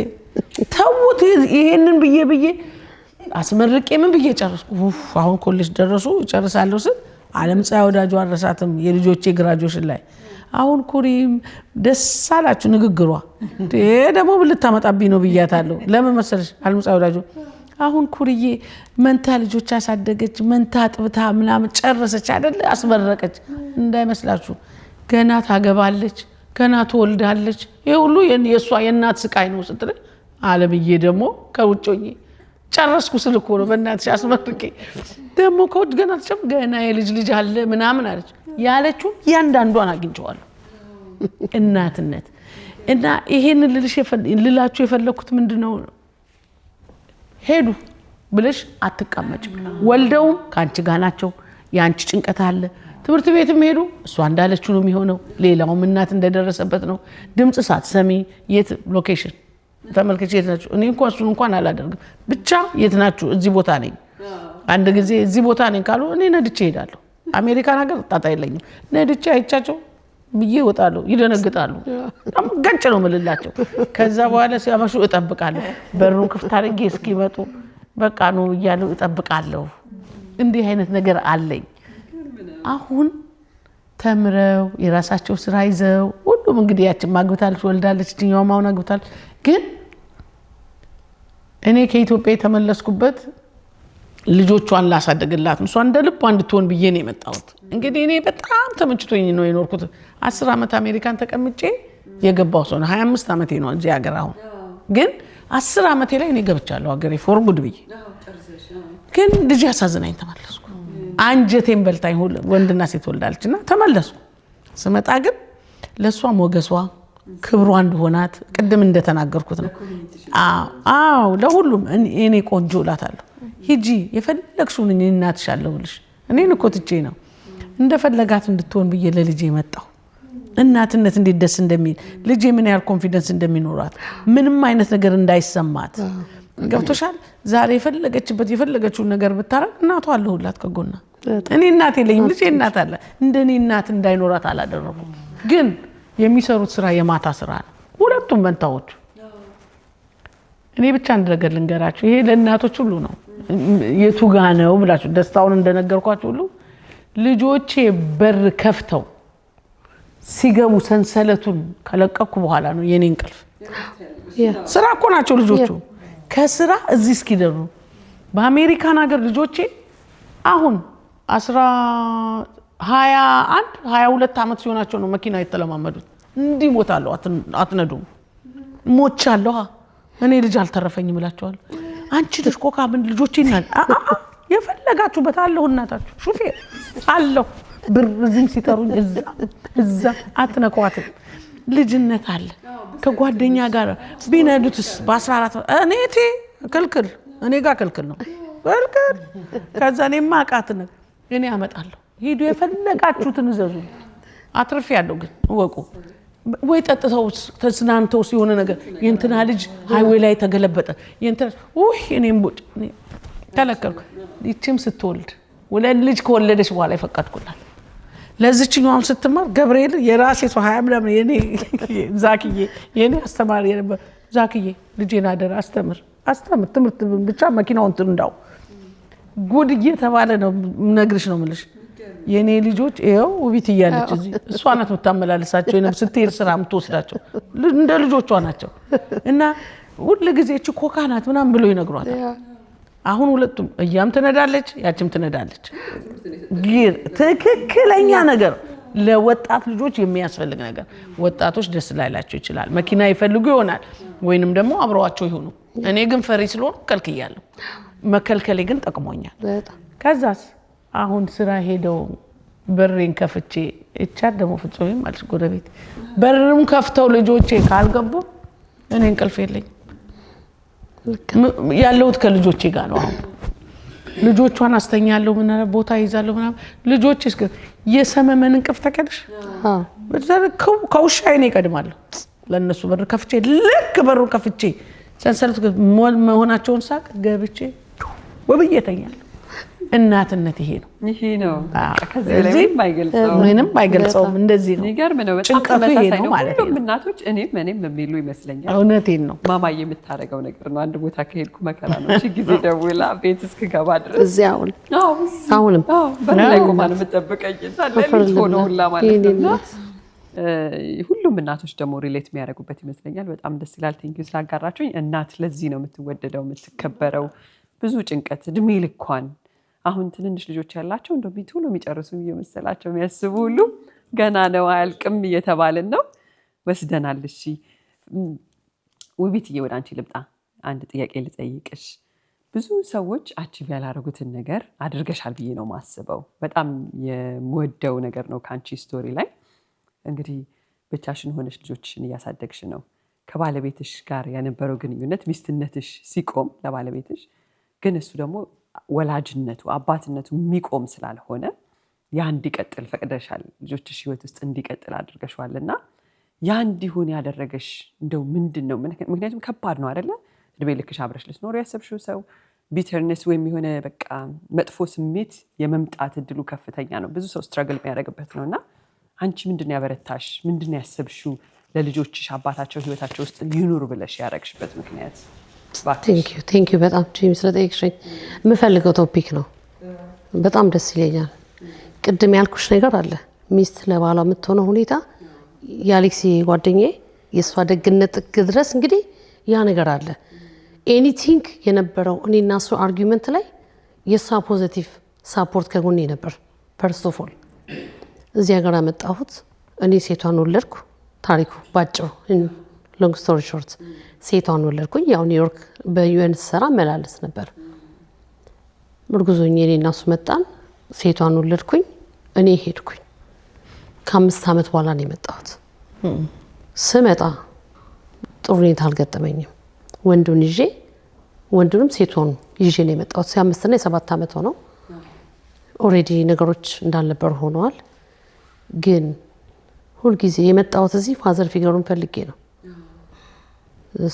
ተውት። ይሄንን ብዬ አስመርቄ ምን ብዬ ጨረስኩ። አሁን ኮሌጅ ደረሱ ጨርሳለሁ ስል ዓለምፀሐይ ወዳጁ አረሳትም የልጆቼ ግራጁዌሽን ላይ አሁን ኩሪም ደስ አላችሁ ንግግሯ ደግሞ ልታመጣብኝ ነው ብያታለሁ። ለምን መሰለሽ ዓለምፀሐይ ወዳጁ አሁን ኩሪዬ መንታ ልጆች አሳደገች፣ መንታ ጥብታ ምናምን ጨረሰች አይደል? አስመረቀች። እንዳይመስላችሁ ገና ታገባለች፣ ገና ትወልዳለች። ይሄ ሁሉ የሷ የእናት ስቃይ ነው ስትል ዓለምዬ ደግሞ ከውጭ ጨረስኩ ስል እኮ ነው በእናትሽ አስመርቄ ደግሞ ከውጭ ገና የልጅ አለ ምናምን አለች። ያለችው ያንዳንዷን አግኝቼዋለሁ እናትነት እና ይሄንን ልላችሁ የፈለኩት ምንድነው ሄዱ ብለሽ አትቀመጭም። ወልደውም ካንቺ ጋር ናቸው። ያንቺ ጭንቀት አለ። ትምህርት ቤትም ሄዱ እሷ እንዳለችው ነው የሚሆነው። ሌላውም እናት እንደደረሰበት ነው። ድምጽ ሳትሰሚ የት ሎኬሽን ተመልከች የት ናችሁ? እኔ እሱን እንኳን አላደርግም። ብቻ የት ናችሁ? እዚህ ቦታ ነኝ። አንድ ጊዜ እዚህ ቦታ ነኝ ካሉ እኔ ነድቼ እሄዳለሁ። አሜሪካን ሀገር ጣጣ የለኝም። ነድቼ አይቻቸው ብዬ እወጣለሁ። ይደነግጣሉ። በጣም ገጭ ነው የምልላቸው። ከዛ በኋላ ሲያመሹ እጠብቃለሁ። በሩን ክፍት አድርጌ እስኪመጡ በቃ ነው እያለሁ እጠብቃለሁ። እንዲህ አይነት ነገር አለኝ። አሁን ተምረው የራሳቸው ስራ ይዘው ሁሉም እንግዲህ ያችን ማግብታለች ወልዳለች፣ እኛውም አሁን አግብታለች። ግን እኔ ከኢትዮጵያ የተመለስኩበት ልጆቿን ላሳደግላት ነው። እሷ እንደ ልቧ እንድትሆን ብዬ ነው የመጣሁት። እንግዲህ እኔ በጣም ተመችቶኝ ነው የኖርኩት። 10 ዓመት አሜሪካን ተቀምጬ የገባው ሰው ነው። 25 ዓመቴ ነው እዚህ ሀገር። አሁን ግን 10 ዓመቴ ላይ እኔ ገብቻለሁ ሀገሬ ፎር ጉድ ብዬ። ግን ልጅ አሳዝናኝ ተመለስኩ። አንጀቴን በልታኝ ወንድና ሴት ወልዳለችና ተመለስኩ። ስመጣ ግን ለሷ ሞገሷ ክብሯ እንደሆናት ቅድም እንደተናገርኩት ነው። ለሁሉም እኔ ቆንጆ እላታለሁ። ሂጂ የፈለግሽውን እኔ እናትሽ አለሁልሽ። እኔን እኮ ትቼ ነው እንደፈለጋት እንድትሆን ብዬ ለልጄ መጣሁ። እናትነት እንዴት ደስ እንደሚል ልጄ ምን ያህል ኮንፊደንስ እንደሚኖራት ምንም አይነት ነገር እንዳይሰማት ገብቶሻል። ዛሬ የፈለገችውን ነገር ብታረግ እናቷ አለሁላት ከጎና። እኔ እናት የለኝም፣ ልጄ እናት አለ። እንደኔ እናት እንዳይኖራት አላደረኩም። ግን የሚሰሩት ስራ የማታ ስራ ነው ሁለቱም መንታዎቹ። እኔ ብቻ አንድ ነገር ልንገራችሁ፣ ይሄ ለእናቶች ሁሉ ነው። የቱ ጋ ነው ብላችሁ ደስታውን እንደነገርኳችሁ ሁሉ ልጆቼ በር ከፍተው ሲገቡ ሰንሰለቱን ከለቀኩ በኋላ ነው የኔ እንቅልፍ። ስራ እኮ ናቸው ልጆቹ። ከስራ እዚህ እስኪደሩ በአሜሪካን ሀገር ልጆቼ አሁን 22 ዓመት ሲሆናቸው ነው መኪና የተለማመዱት። እንዲህ ሞታለሁ አትነዱም ሞቻለሁ። እኔ ልጅ አልተረፈኝም እላቸዋለሁ። አንቺ ልጅ ኮካ ምን ልጆቼ ይናል የፈለጋችሁበት አለሁ እናታችሁ ሹፌር አለሁ። ብር ዝም ሲጠሩኝ እዛ አትነኳትም። ልጅነት አለ። ከጓደኛ ጋር ቢነዱትስ በ14 እኔ ጋር ክልክል ነው ክልክል። ከዛ እኔማ አቃትን እኔ አመጣለሁ። ሂዱ የፈለጋችሁትን እዘዙ። አትርፍ ያለው ግን እወቁ። ወይ ጠጥተው ተስናንተው ሲሆነ ነገር የእንትና ልጅ ሃይዌይ ላይ ተገለበጠ የእንትና እኔም ቦጭ ተለከልኩ። ይቺም ስትወልድ ወለድ ልጅ ከወለደች በኋላ ይፈቀድኩላት። ለዚህኛውም ስትማር ገብርኤል የራሴ ሰው 20 ምናምን የኔ ዛክዬ የኔ አስተማሪ የነበር ዛክዬ ልጄን አደራ አስተምር ትምህርት ብቻ መኪናውን እንዳው ጉድ እየተባለ ነው ነግርሽ ነው የምልሽ። የኔ ልጆች ይኸው ውቢት እያለች እዚህ እሷ ናት የምታመላልሳቸው ስትሄድ ስራ የምትወስዳቸው እንደ ልጆቿ ናቸው። እና ሁሉ ጊዜ እቺ ኮካ ናት ምናምን ብሎ ይነግሯታል። አሁን ሁለቱም እያም ትነዳለች ያችም ትነዳለች። ግን ትክክለኛ ነገር ለወጣት ልጆች የሚያስፈልግ ነገር ወጣቶች ደስ ላይላቸው ይችላል። መኪና ይፈልጉ ይሆናል። ወይንም ደግሞ አብረዋቸው ይሆኑ። እኔ ግን ፈሪ ስለሆነ ከልክያለሁ። መከልከሌ ግን ጠቅሞኛል። በጣም ከዛስ አሁን ስራ ሄደው በሬን ከፍቼ እቻ ደግሞ ፍጹም ማለት ጎረቤት በርም ከፍተው ልጆቼ ካልገቡ እኔ እንቅልፍ የለኝም። ያለሁት ከልጆቼ ጋር ነው። አሁን ልጆቿን አስተኛለሁ፣ ምን ቦታ ይዛለሁ ምናምን። ልጆቼስ ግን የሰመመን እንቅልፍ ተከልሽ ከውሻ እኔ እቀድማለሁ። ለነሱ በር ከፍቼ ልክ በሩ ከፍቼ ሰንሰለት መሆናቸውን ሳቅ ገብቼ ወብዬ እተኛለሁ። እናትነት ይሄ ነው። ከዚህ ምንም አይገልጸውም። እንደዚህ ነው። የሚገርም ነው። በጣም ተመሳሳይ ነው ማለት ነው። እናቶች እኔም የሚሉ ይመስለኛል። እውነቴን ነው። ማማዬ የምታደርገው ነገር ነው። አንድ ቦታ ከሄድኩ መከራ ነው። እሺ ጊዜ ደውላ ቤት እስክገባ ድረስ እዚያ አሁንም በር ላይ ቆማ ነው የምጠብቀኝ። ለሊት ሆነ ሁላ ማለት ነው። ሁሉም እናቶች ደግሞ ሪሌት የሚያደርጉበት ይመስለኛል። በጣም ደስ ይላል። ቴንኪዩ ስላጋራችሁኝ። እናት ለዚህ ነው የምትወደደው፣ የምትከበረው። ብዙ ጭንቀት እድሜ ልኳን አሁን ትንንሽ ልጆች ያላቸው እንደው ቶሎ የሚጨርሱ እየመሰላቸው የሚያስቡ ሁሉ ገና ነው አያልቅም እየተባልን ነው። ወስደናል። እሺ ውቢትዬ ወደ አንቺ ልምጣ። አንድ ጥያቄ ልጠይቅሽ። ብዙ ሰዎች አቺቭ ያላደረጉትን ነገር አድርገሻል ብዬ ነው ማስበው። በጣም የምወደው ነገር ነው ከአንቺ ስቶሪ ላይ። እንግዲህ ብቻሽን ሆነሽ ልጆችሽን እያሳደግሽ ነው። ከባለቤትሽ ጋር የነበረው ግንኙነት ሚስትነትሽ ሲቆም ለባለቤትሽ ግን እሱ ደግሞ ወላጅነቱ አባትነቱ የሚቆም ስላልሆነ ያ እንዲቀጥል ፈቅደሻል። ልጆችሽ ህይወት ውስጥ እንዲቀጥል አድርገሽዋል። እና ያ እንዲሆን ያደረገሽ እንደው ምንድን ነው? ምክንያቱም ከባድ ነው አይደለ? እድሜ ልክሽ አብረሽ ልትኖሩ ያሰብሽው ሰው ቢተርነስ ወይም የሆነ በቃ መጥፎ ስሜት የመምጣት እድሉ ከፍተኛ ነው። ብዙ ሰው ስትራግል የሚያደርግበት ነው። እና አንቺ ምንድን ያበረታሽ? ምንድን ያሰብሽው ለልጆችሽ አባታቸው ህይወታቸው ውስጥ ይኑሩ ብለሽ ያደረግሽበት ምክንያት? ቴንኪዩ በጣም ጂሚ ስለጠየቅሽኝ። የምፈልገው ቶፒክ ነው። በጣም ደስ ይለኛል። ቅድም ያልኩሽ ነገር አለ። ሚስት ለባሏ የምትሆነው ሁኔታ የአሌክሲ ጓደኛዬ የእሷ ደግነት ጥግ ድረስ እንግዲህ ያ ነገር አለ። ኤኒቲንግ የነበረው እኔና እሱ አርጊመንት ላይ የእሷ ፖዚቲቭ ሳፖርት ከጎኔ ነበር። ፈርስት ኦፍ ኦል እዚህ ሀገር ያመጣሁት እኔ ሴቷን ወለድኩ። ታሪኩ ባጭሩ ሎንግ ስቶሪ ሾርት ሴቷን ወለድኩኝ። ያው ኒውዮርክ በዩኤን ሰራ መላለስ ነበር። እርጉዞኝ እኔና እሱ መጣን። ሴቷን ወለድኩኝ። እኔ ሄድኩኝ። ከ5 ዓመት በኋላ ነው የመጣሁት። ስመጣ ጥሩ ሁኔታ አልገጠመኝም። ወንዱንም ሴቷን ይዤ ነው የመጣሁት። 5 እና 7 ዓመት ሆነው ኦልሬዲ ነገሮች እንዳልነበሩ ሆነዋል። ግን ሁልጊዜ የመጣሁት እዚህ ፋዘር ፊገሩን ፈልጌ ነው።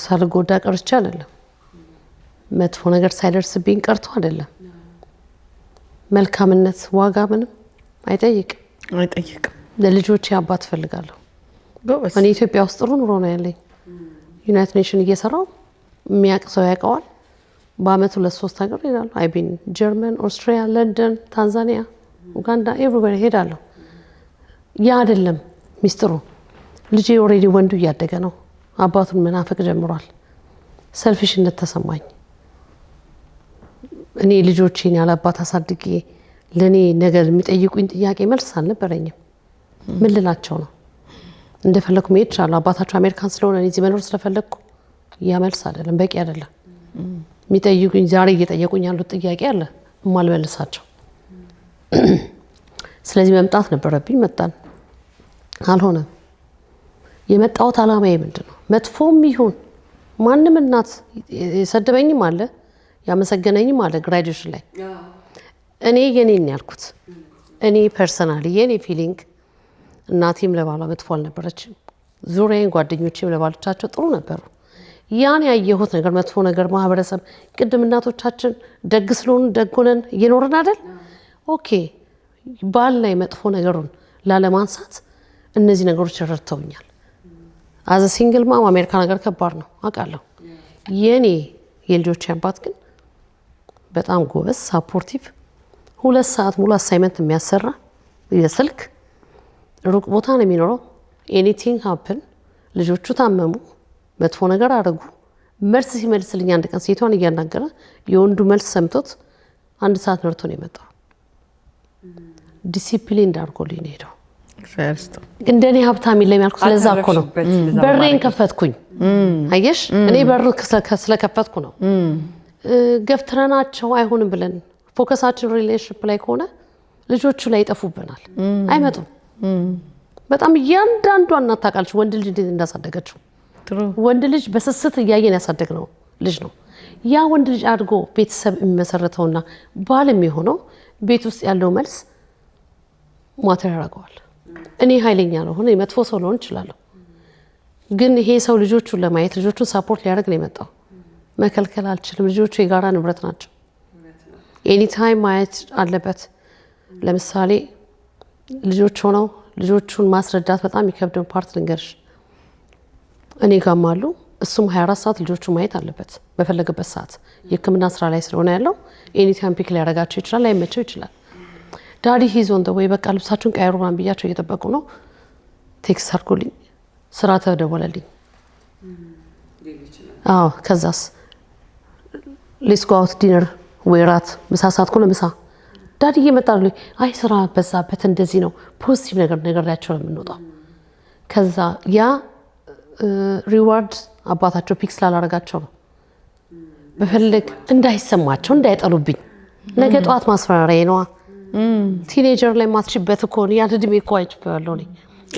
ሳልጎዳ ቀርቼ አይደለም። መጥፎ ነገር ሳይደርስብኝ ቀርቶ አይደለም። መልካምነት ዋጋ ምንም አይጠይቅም። ለልጆቼ አባት ፈልጋለሁ። እኔ ኢትዮጵያ ውስጥ ጥሩ ኑሮ ነው ያለኝ። ዩናይትድ ኔሽን እየሰራው የሚያውቅ ሰው ያውቀዋል። በአመት 2-3 ሀገር ሄዳለሁ። አይቢን ጀርመን፣ ኦስትሪያ፣ ለንደን፣ ታንዛኒያ፣ ኡጋንዳ ኤቭሪዌር ሄዳለሁ። ያ አይደለም ሚስጥሩ። ልጄ ኦልሬዲ ወንዱ እያደገ ነው። አባቱን መናፈቅ ጀምሯል። ሰልፊሽነት ተሰማኝ። እኔ ልጆቼን ያለ አባት አሳድጌ ለኔ ነገር የሚጠይቁኝ ጥያቄ መልስ አልነበረኝም። ምን ልላቸው ነው? እንደፈለኩ መሄድ እችላለሁ። አባታቸው አሜሪካን ስለሆነ እኔ እዚህ መኖር ስለፈለኩ ያ መልስ አይደለም፣ በቂ አይደለም። የሚጠይቁኝ ዛሬ እየጠየቁኝ ያሉት ጥያቄ አለ የማልመልሳቸው። ስለዚህ መምጣት ነበረብኝ። መጣን። አልሆነም። የመጣሁት አላማዬ ምንድን ነው? መጥፎም ይሁን ማንም እናት የሰደበኝም አለ ያመሰገነኝም አለ ግራጁዌሽን ላይ እኔ የኔን ያልኩት እኔ ፐርሰናሊ የኔ ፊሊንግ እናቴም ለባሏ መጥፎ አልነበረችም። ዙሪያዬን ጓደኞቼም ለባሎቻቸው ጥሩ ነበሩ። ያን ያየሁት ነገር መጥፎ ነገር ማህበረሰብ ቅድም እናቶቻችን ደግ ስለሆኑ ደግ ሆነን እየኖርን አይደል? ኦኬ ባል ላይ መጥፎ ነገሩን ላለማንሳት እነዚህ ነገሮች ረድተውኛል። አዘ ሲንግል ማም አሜሪካ ነገር ከባድ ነው አውቃለሁ። የኔ የልጆች አባት ግን በጣም ጎበዝ ሳፖርቲቭ፣ 2 ሰዓት ሙሉ አሳይመንት የሚያሰራ የስልክ ሩቅ ቦታ ነው የሚኖረው። ኤኒቲንግ ሃፕን ልጆቹ ታመሙ፣ መጥፎ ነገር አደረጉ፣ መልስ ሲመልስልኝ አንድ ቀን ሴቷን እያናገረ የወንዱ መልስ ሰምቶት 1 ሰዓት ነርቶ ነው የመጣው። ዲሲፕሊን እንዳርጎልኝ ነው ሄደው። እንደኔ ሀብታም የለም ያልኩት ለዛ እኮ ነው። በሬን ከፈትኩኝ። አየሽ እኔ በር ስለከፈትኩ ነው። ገፍትረናቸው አይሆንም ብለን ፎከሳችን ሪሌሽንሺፕ ላይ ከሆነ ልጆቹ ላይ ይጠፉብናል፣ አይመጡም። በጣም እያንዳንዷ እናት ታውቃለች ወንድ ልጅ እንዴት እንዳሳደገችው። ወንድ ልጅ በስስት እያየን ያሳደግነው ልጅ ነው። ያ ወንድ ልጅ አድጎ ቤተሰብ የሚመሰረተውና ባል የሚሆነው ቤት ውስጥ ያለው መልስ ማተር ያደርገዋል። እኔ ኃይለኛ ነው ሆነ መጥፎ ሰው ልሆን እችላለሁ፣ ግን ይሄ ሰው ልጆቹን ለማየት ልጆቹን ሳፖርት ሊያደርግ ነው የመጣው። መከልከል አልችልም። ልጆቹ የጋራ ንብረት ናቸው። ኤኒታይም ማየት አለበት። ለምሳሌ ልጆች ሆነው ልጆቹን ማስረዳት በጣም የሚከብደው ፓርት ልንገርሽ። እኔ ጋም አሉ። እሱም 24 ሰዓት ልጆቹ ማየት አለበት በፈለገበት ሰዓት። የሕክምና ስራ ላይ ስለሆነ ያለው ኤኒታይም ፒክ ሊያደርጋቸው ይችላል፣ ላይመቸው ይችላል። ዳዲ ሂዝ ኦን ዘ ዌይ በቃ ልብሳችሁን ቀይሩ ምናምን ብያቸው እየጠበቁ ነው። ቴክስት አድርጎልኝ ስራ ተደወለልኝ። አዎ ከዛስ ሌትስ ጎ አውት ዲነር ወይ ራት ምሳ ሰዓት እኮ ነው ምሳ ዳዲ እየመጣሉ። አይ ስራ በዛበት እንደዚህ ነው ፖዚቲቭ ነገር ነግሬያቸው ነው የምንወጣው። ከዛ ያ ሪዋርድ አባታቸው ፒክ ስላላረጋቸው ነው። በፈለግ እንዳይሰማቸው እንዳይጠሉብኝ። ነገ ጠዋት ማስፈራሪያ ነዋ። ቲኔጀር ላይ ማትችበት እኮ ነው ያን እድሜ እኮ አይችበዋለሁ እኔ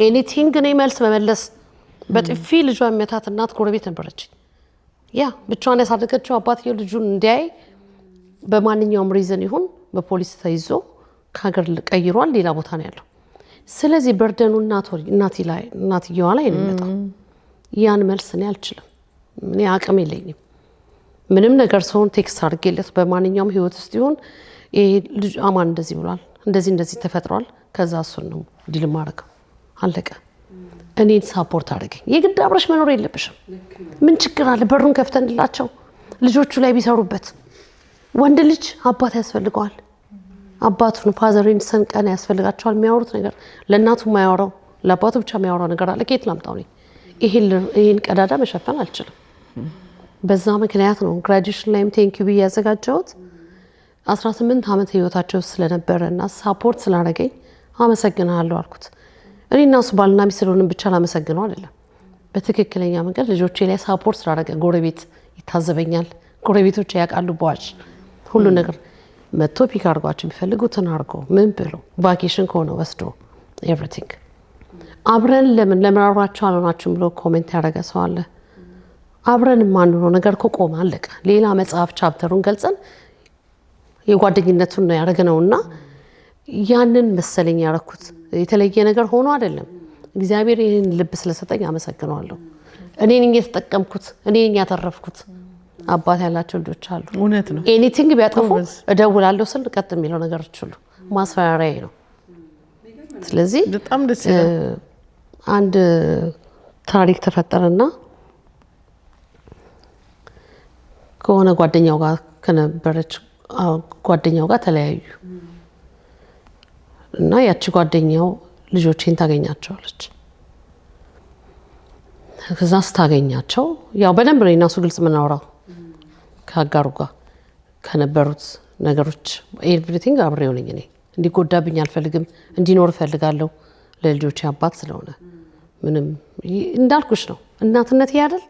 ኤኒቲንግ እኔ መልስ መመለስ። በጥፊ ልጇ የሚመታት እናት ጎረቤት ነበረች። ያ ብቻዋን ያሳደገችው አባትየው ልጁን እንዲያይ በማንኛውም ሪዝን ይሁን በፖሊስ ተይዞ ከሀገር ቀይሯል፣ ሌላ ቦታ ነው ያለው። ስለዚህ በርደኑ እናትየዋ ላይ ነው የሚመጣው። ያን መልስ እኔ አልችልም፣ እኔ አቅም የለኝም። ምንም ነገር ሰውን ቴክስት አድርጌለት በማንኛውም ህይወት ውስጥ ይሁን ይሄ ልጅ አማን እንደዚህ ብሏል፣ እንደዚህ ተፈጥሯል፣ ከዛ እሱን ነው ዲል ማድረገው፣ አለቀ። እኔን ሳፖርት አድርገኝ። የግድ አብረሽ መኖር የለብሽም። ምን ችግር አለ? በሩን ከፍተንላቸው ልጆቹ ላይ ቢሰሩበት። ወንድ ልጅ አባት ያስፈልገዋል። አባቱን ፋዘሪን ሰንቀን ያስፈልጋቸዋል። የሚያወሩት ነገር ለእናቱ የማያወራው ለአባቱ ብቻ የሚያወራው ነገር አለ። ከየት ላምጣው? ይሄን ቀዳዳ መሸፈን አልችልም። በዛ ምክንያት ነው ግራጁዌሽን ላይም ቴንኪዩ ብዬ ያዘጋጀሁት። 18 ዓመት ህይወታቸው ስለነበረ እና ሳፖርት ስላደረገኝ አመሰግናለሁ አልኩት። እኔ እና እሱ ባልና ሚስት ስለሆንን ብቻ ላመሰግነው አይደለም፣ በትክክለኛ መንገድ ልጆቼ ላይ ሳፖርት ስላደረገ። ጎረቤት ይታዘበኛል፣ ጎረቤቶች ያውቃሉ። በዋች ሁሉ ነገር መጥቶ ፒክ አድርጓቸው ቢፈልጉትን አድርጎ ምን ብሎ ቫኬሽን ከሆነ ወስዶ ኤቭሪቲንግ አብረን ለምን አብራችሁ አልሆናችሁም ብሎ ኮሜንት ያደረገ ሰው አለ። አብረን ማንሆነው ነገር እኮ ቆመ፣ አለቀ። ሌላ መጽሐፍ ቻፕተሩን ገልጸን የጓደኝነቱን ነው ያደረግነውና ያንን መሰለኝ ያደረኩት። የተለየ ነገር ሆኖ አይደለም። እግዚአብሔር ይህን ልብ ስለሰጠኝ አመሰግነዋለሁ። እኔ ነኝ የተጠቀምኩት፣ እኔ ነኝ ያተረፍኩት። አባት ያላቸው ልጆች አሉ። እውነት ነው። ኤኒቲንግ ቢያጠፉ እደውላለሁ ስል ቀጥ የሚለው ነገሮች ሁሉ ማስፈራሪያ ነው። ስለዚህ በጣም ደስ ይላል። አንድ ታሪክ ተፈጠረና ከሆነ ጓደኛው ጋር ከነበረች ጓደኛው ጋር ተለያዩ እና ያቺ ጓደኛው ልጆቼን ታገኛቸዋለች። ከዛ ስታገኛቸው ያው በደንብ ነው እናሱ ግልጽ የምናወራው ከአጋሩ ጋር ከነበሩት ነገሮች ኤቭሪቲንግ አብሬው ነኝ። እኔ እንዲጎዳብኝ አልፈልግም፣ እንዲኖር እፈልጋለሁ። ለልጆቼ አባት ስለሆነ ምንም እንዳልኩሽ ነው እናትነት ያደል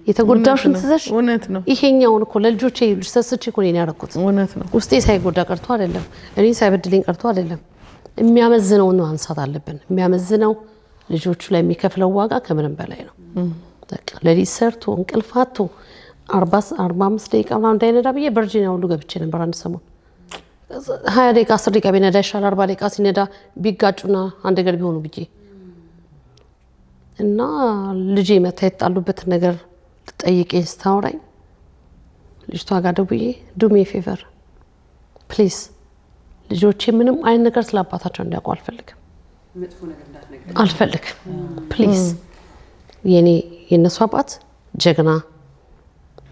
የተጎዳሽን ትዘሽ እውነት ነው። ይሄኛውን እኮ ለልጆቼ ሰስቼ እኮ ነው ያደረኩት። እውነት ነው። ውስጤ ሳይጎዳ ቀርቶ አይደለም፣ እኔ ሳይበድልኝ ቀርቶ አይደለም። የሚያመዝነውን ማንሳት አለብን። የሚያመዝነው ልጆቹ ላይ የሚከፍለው ዋጋ ከምንም በላይ ነው። በቃ ለሊት ሰርቶ እንቅልፋቶ 45 ደቂቃ ምናምን እንዳይነዳ ብዬ ቨርጂኒያ ሁሉ ገብቼ ነበር አንድ ሰሞን። 20 ደቂቃ 10 ደቂቃ ቢነዳ ይሻል 40 ደቂቃ ሲነዳ ቢጋጩና አንድ ነገር ቢሆኑ ብዬ እና ልጄ መታ የተጣሉበትን ነገር ልጠይቄ ስታወራኝ ልጅቷ ጋር ደውዬ ዱ ሚ ፌቨር ፕሊዝ ልጆቼ ምንም አይነት ነገር ስለአባታቸው እንዲያውቁ አልፈልግም። ፕሊዝ የእነሱ አባት ጀግና፣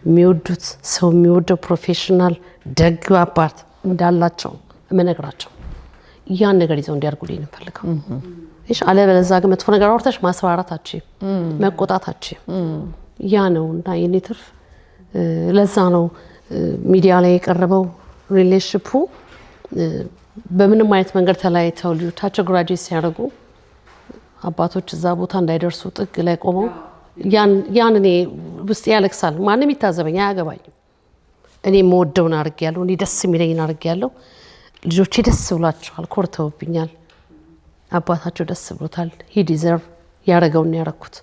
የሚወዱት ሰው የሚወደው ፕሮፌሽናል ደግ አባት እንዳላቸው እመነግራቸው ያን ነገር ይዘው እንዲያርጉልኝ እንፈልገው። እሺ አለበለዚያ ግን መጥፎ ነገር አውርተሽ ማስፈራራታችሁ መቆጣታችሁ ያ ነው እና የኔ ትርፍ። ለዛ ነው ሚዲያ ላይ የቀረበው ሪሌሽንሺፑ በምንም አይነት መንገድ ተለያይተው ልጆቻቸው ግራጁዌት ሲያደርጉ አባቶች እዛ ቦታ እንዳይደርሱ ጥግ ላይ ቆመው ያን እኔ ውስጥ ያለቅሳል። ማንም ይታዘበኝ አያገባኝም። እኔ የምወደውን አድርጌያለሁ። እኔ ደስ የሚለኝን አድርጌያለሁ። ልጆቼ ደስ ብሏቸዋል፣ ኮርተውብኛል። አባታቸው ደስ ብሎታል። ሂ ዲዘርቭ ያደረገውን ያደረኩት።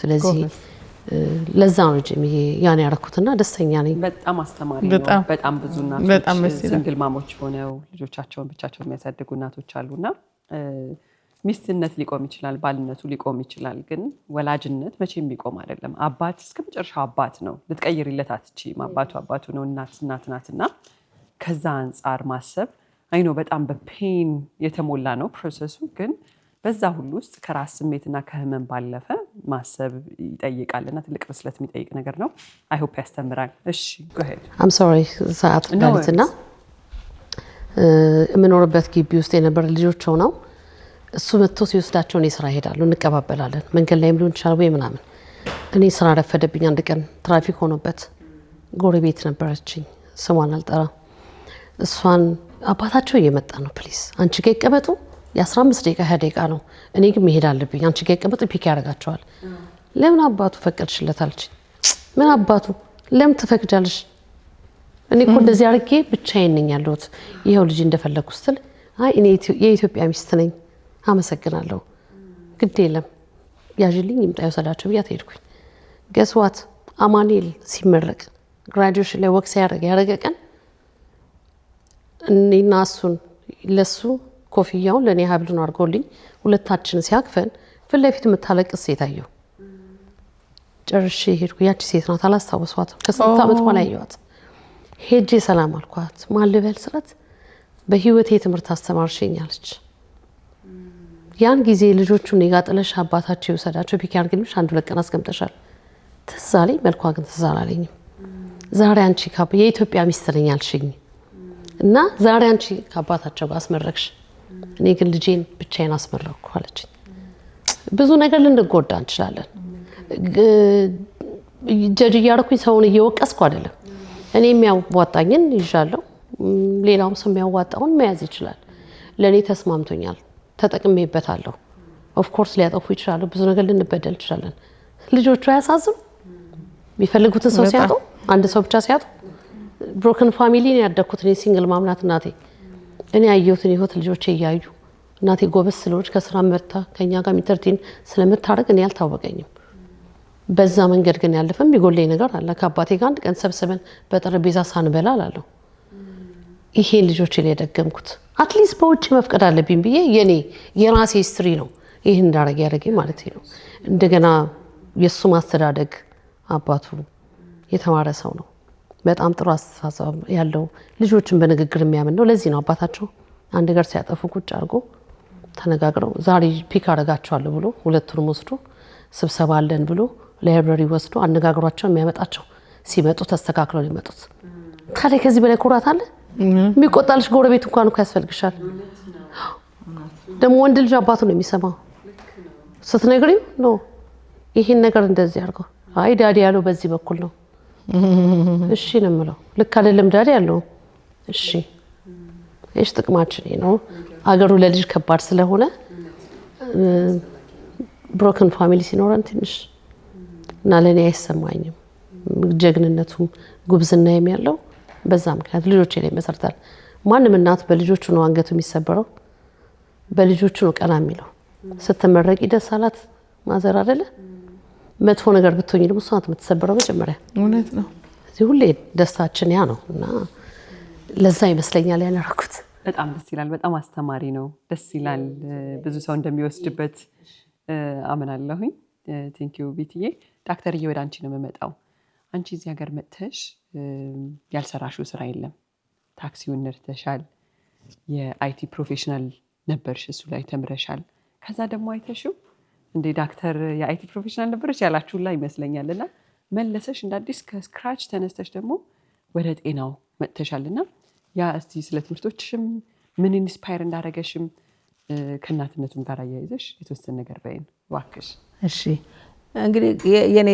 ስለዚህ ለዛ ነው ጀሚ ያን ያደረኩትና ደስተኛ ነኝ። በጣም አስተማሪ ነው። በጣም ብዙ እናቶች ሲንግል ማሞች ሆነው ልጆቻቸውን ብቻቸውን የሚያሳድጉ እናቶች አሉና ሚስትነት ሊቆም ይችላል፣ ባልነቱ ሊቆም ይችላል። ግን ወላጅነት መቼም ሊቆም አይደለም። አባት እስከ መጨረሻው አባት ነው። ልትቀይሪለት አትችይም። አባቱ ነው። እናት ናትና ከዛ አንጻር ማሰብ አይኖ በጣም በፔን የተሞላ ነው ፕሮሰሱ። ግን በዛ ሁሉ ውስጥ ከራስ ስሜትና ከህመም ባለፈ ማሰብ ይጠይቃልና ትልቅ ብስለት የሚጠይቅ ነገር ነው። አይ ሆፕ ያስተምራል። እሺ ጎ ሄድ። አም ሶሪ ሰዓት ባልትና የምኖርበት ግቢ ውስጥ የነበረ ልጆች ሆነው እሱ መጥቶ ሲወስዳቸው እኔ ስራ እሄዳለሁ፣ እንቀባበላለን። መንገድ ላይም ሊሆን ይችላል ወይ ምናምን። እኔ ስራ ረፈደብኝ። አንድ ቀን ትራፊክ ሆኖበት ጎረቤት ነበረችኝ፣ ስሟን አልጠራም። እሷን አባታቸው እየመጣ ነው፣ ፕሊዝ አንቺ ጋር ይቀመጡ፣ የ15 ደቂቃ 20 ደቂቃ ነው፣ እኔ ግን መሄድ አለብኝ፣ አንቺ ጋር ይቀመጡ፣ ፒክ ያደርጋቸዋል። ለምን አባቱ ፈቀድሽለት አለችኝ። ምን አባቱ ለምን ትፈቅጃለሽ? እኔ እኮ እንደዚህ አድርጌ ብቻዬን ነኝ ያለሁት፣ ይኸው ልጅ እንደፈለግኩ ስትል አይ እኔ የኢትዮጵያ ሚስት ነኝ አመሰግናለሁ፣ ግድ የለም ያዥልኝ ይምጣ ይወሰዳቸው ብያት ሄድኩኝ። ገስዋት አማኑኤል ሲመረቅ ግራጁዌሽን ላይ ወቅት ያደረገ ቀን እኔና እሱን ለሱ ኮፍያውን ለእኔ ሀብሉን አድርጎልኝ ሁለታችን ሲያቅፈን ፊት ለፊት የምታለቅስ ሴት አየሁ። ጨርሼ ሄድኩ። ያቺ ሴት ናት፣ አላስታወሷትም። ከስንት ዓመት በኋላ አየኋት። ሄጄ ሰላም አልኳት። ማን ልበል ስላት በህይወቴ ትምህርት አስተማርሽኝ አለች። ያን ጊዜ ልጆቹ እኔ ጋ ጥለሽ አባታቸው ይወሰዳቸው ፒክ ያድርግልሽ 1-2 ቀን አስቀምጠሻል። ትዝ አለኝ፣ መልኳ ግን ትዝ አላለኝም። ዛሬ አንቺ የኢትዮጵያ ሚስት ነኝ አልሽኝ እና ዛሬ አንቺ ከአባታቸው ጋር አስመረቅሽ፣ እኔ ግን ልጄን ብቻዬን አስመረቅኩ አለችኝ። ብዙ ነገር ልንጎዳ እንችላለን። ጀጅ እያደረኩኝ ሰውን እየወቀስኩ አይደለም። እኔ የሚያዋጣኝን ይዣለሁ፣ ሌላውም ሰው የሚያዋጣውን መያዝ ይችላል። ለእኔ ተስማምቶኛል፣ ተጠቅሜበታለሁ። ኦፍኮርስ ሊያጠፉ ይችላሉ፣ ብዙ ነገር ልንበደል እንችላለን። ልጆቹ አያሳዝኑ? የሚፈልጉትን ሰው ሲያጡ፣ አንድ ሰው ብቻ ሲያጡ። ብሮከን ፋሚሊ ነው ያደግኩት። እኔ ሲንግል ማምናት እናቴ እኔ ያየሁትን ህይወት ልጆቼ እያዩ እናቴ ጎበዝ ስለሆነች ከስራ መርታ ከኛ ጋር ኢንተርቴን ስለምታደርግ እኔ አልታወቀኝም። በዛ መንገድ ግን ያለፈ የሚጎለኝ ነገር አለ። ከአባቴ ጋር አንድ ቀን ሰብስበን በጠረጴዛ ሳንበላ አላለሁ። ይሄን ልጆቼ ላይ የደገምኩት አትሊስት በውጭ መፍቀድ አለብኝ ብዬ የራሴ ሂስትሪ ነው ይህን እንዳረግ ያደረገኝ ማለት ነው። እንደገና የእሱ ማስተዳደግ አባቱ የተማረ ሰው ነው። በጣም ጥሩ አስተሳሰብ ያለው፣ ልጆችን በንግግር የሚያምን ነው። ለዚህ ነው አባታቸው አንድ ነገር ሲያጠፉ ቁጭ አድርጎ ተነጋግረው ዛሬ ፒክ አደርጋቸዋለሁ ብሎ ሁለቱንም ወስዶ ስብሰባ አለን ብሎ ላይብረሪ ወስዶ አነጋግሯቸው የሚያመጣቸው። ሲመጡ ተስተካክለው ሊመጡት። ታዲያ ከዚህ በላይ ኩራት አለ? የሚቆጣልሽ ጎረቤት እንኳን እኮ ያስፈልግሻል። ደግሞ ወንድ ልጅ አባቱ ነው የሚሰማው። ስትነግሪው ነው ይሄን ነገር እንደዚህ አድርገው፣ አይ ዳዲ ያለው በዚህ በኩል ነው፣ እሺ ነው የምለው። ልክ አይደለም ዳዲ ያለው፣ እሺ እሺ ጥቅማችን ነው። አገሩ ለልጅ ከባድ ስለሆነ ብሮከን ፋሚሊ ሲኖረን ትንሽ እና ለኔ አይሰማኝም። ጀግንነቱም ጉብዝናም ያለው በዛ ምክንያት ልጆቼ ላይ መሰርታል። ማንም እናት በልጆቹ ነው አንገቱ የሚሰበረው፣ በልጆቹ ነው ቀና የሚለው። ስትመረቂ ደስ አላት ማዘር አይደለ? መጥፎ ነገር ብትሆኚ ደግሞ እሷ ናት የምትሰበረው መጀመሪያ። እውነት ነው። እዚህ ሁሌ ደስታችን ያ ነው እና ለዛ ይመስለኛል ያነራኩት። በጣም ደስ ይላል። በጣም አስተማሪ ነው። ደስ ይላል። ብዙ ሰው እንደሚወስድበት አምናለሁኝ። ቴንኪዩ ቤትዬ። ዳክተርዬ ወደ አንቺ ነው የምመጣው። አንቺ እዚህ ሀገር መጥተሽ ያልሰራሽው ስራ የለም። ታክሲውን ነድተሻል። የአይቲ ፕሮፌሽናል ነበርሽ፣ እሱ ላይ ተምረሻል። ከዛ ደግሞ አይተሽው እንዴ ዳክተር የአይቲ ፕሮፌሽናል ነበርሽ ያላችሁላ ይመስለኛልና መለሰሽ እንደ አዲስ ከስክራች ተነስተሽ ደግሞ ወደ ጤናው መጥተሻልና ያ እስቲ ስለ ትምህርቶችሽም ምን ኢንስፓየር እንዳደረገሽም ከእናትነቱም ጋር አያይዘሽ የተወሰነ ነገር በይን እባክሽ። እሺ እንግዲህ የኔ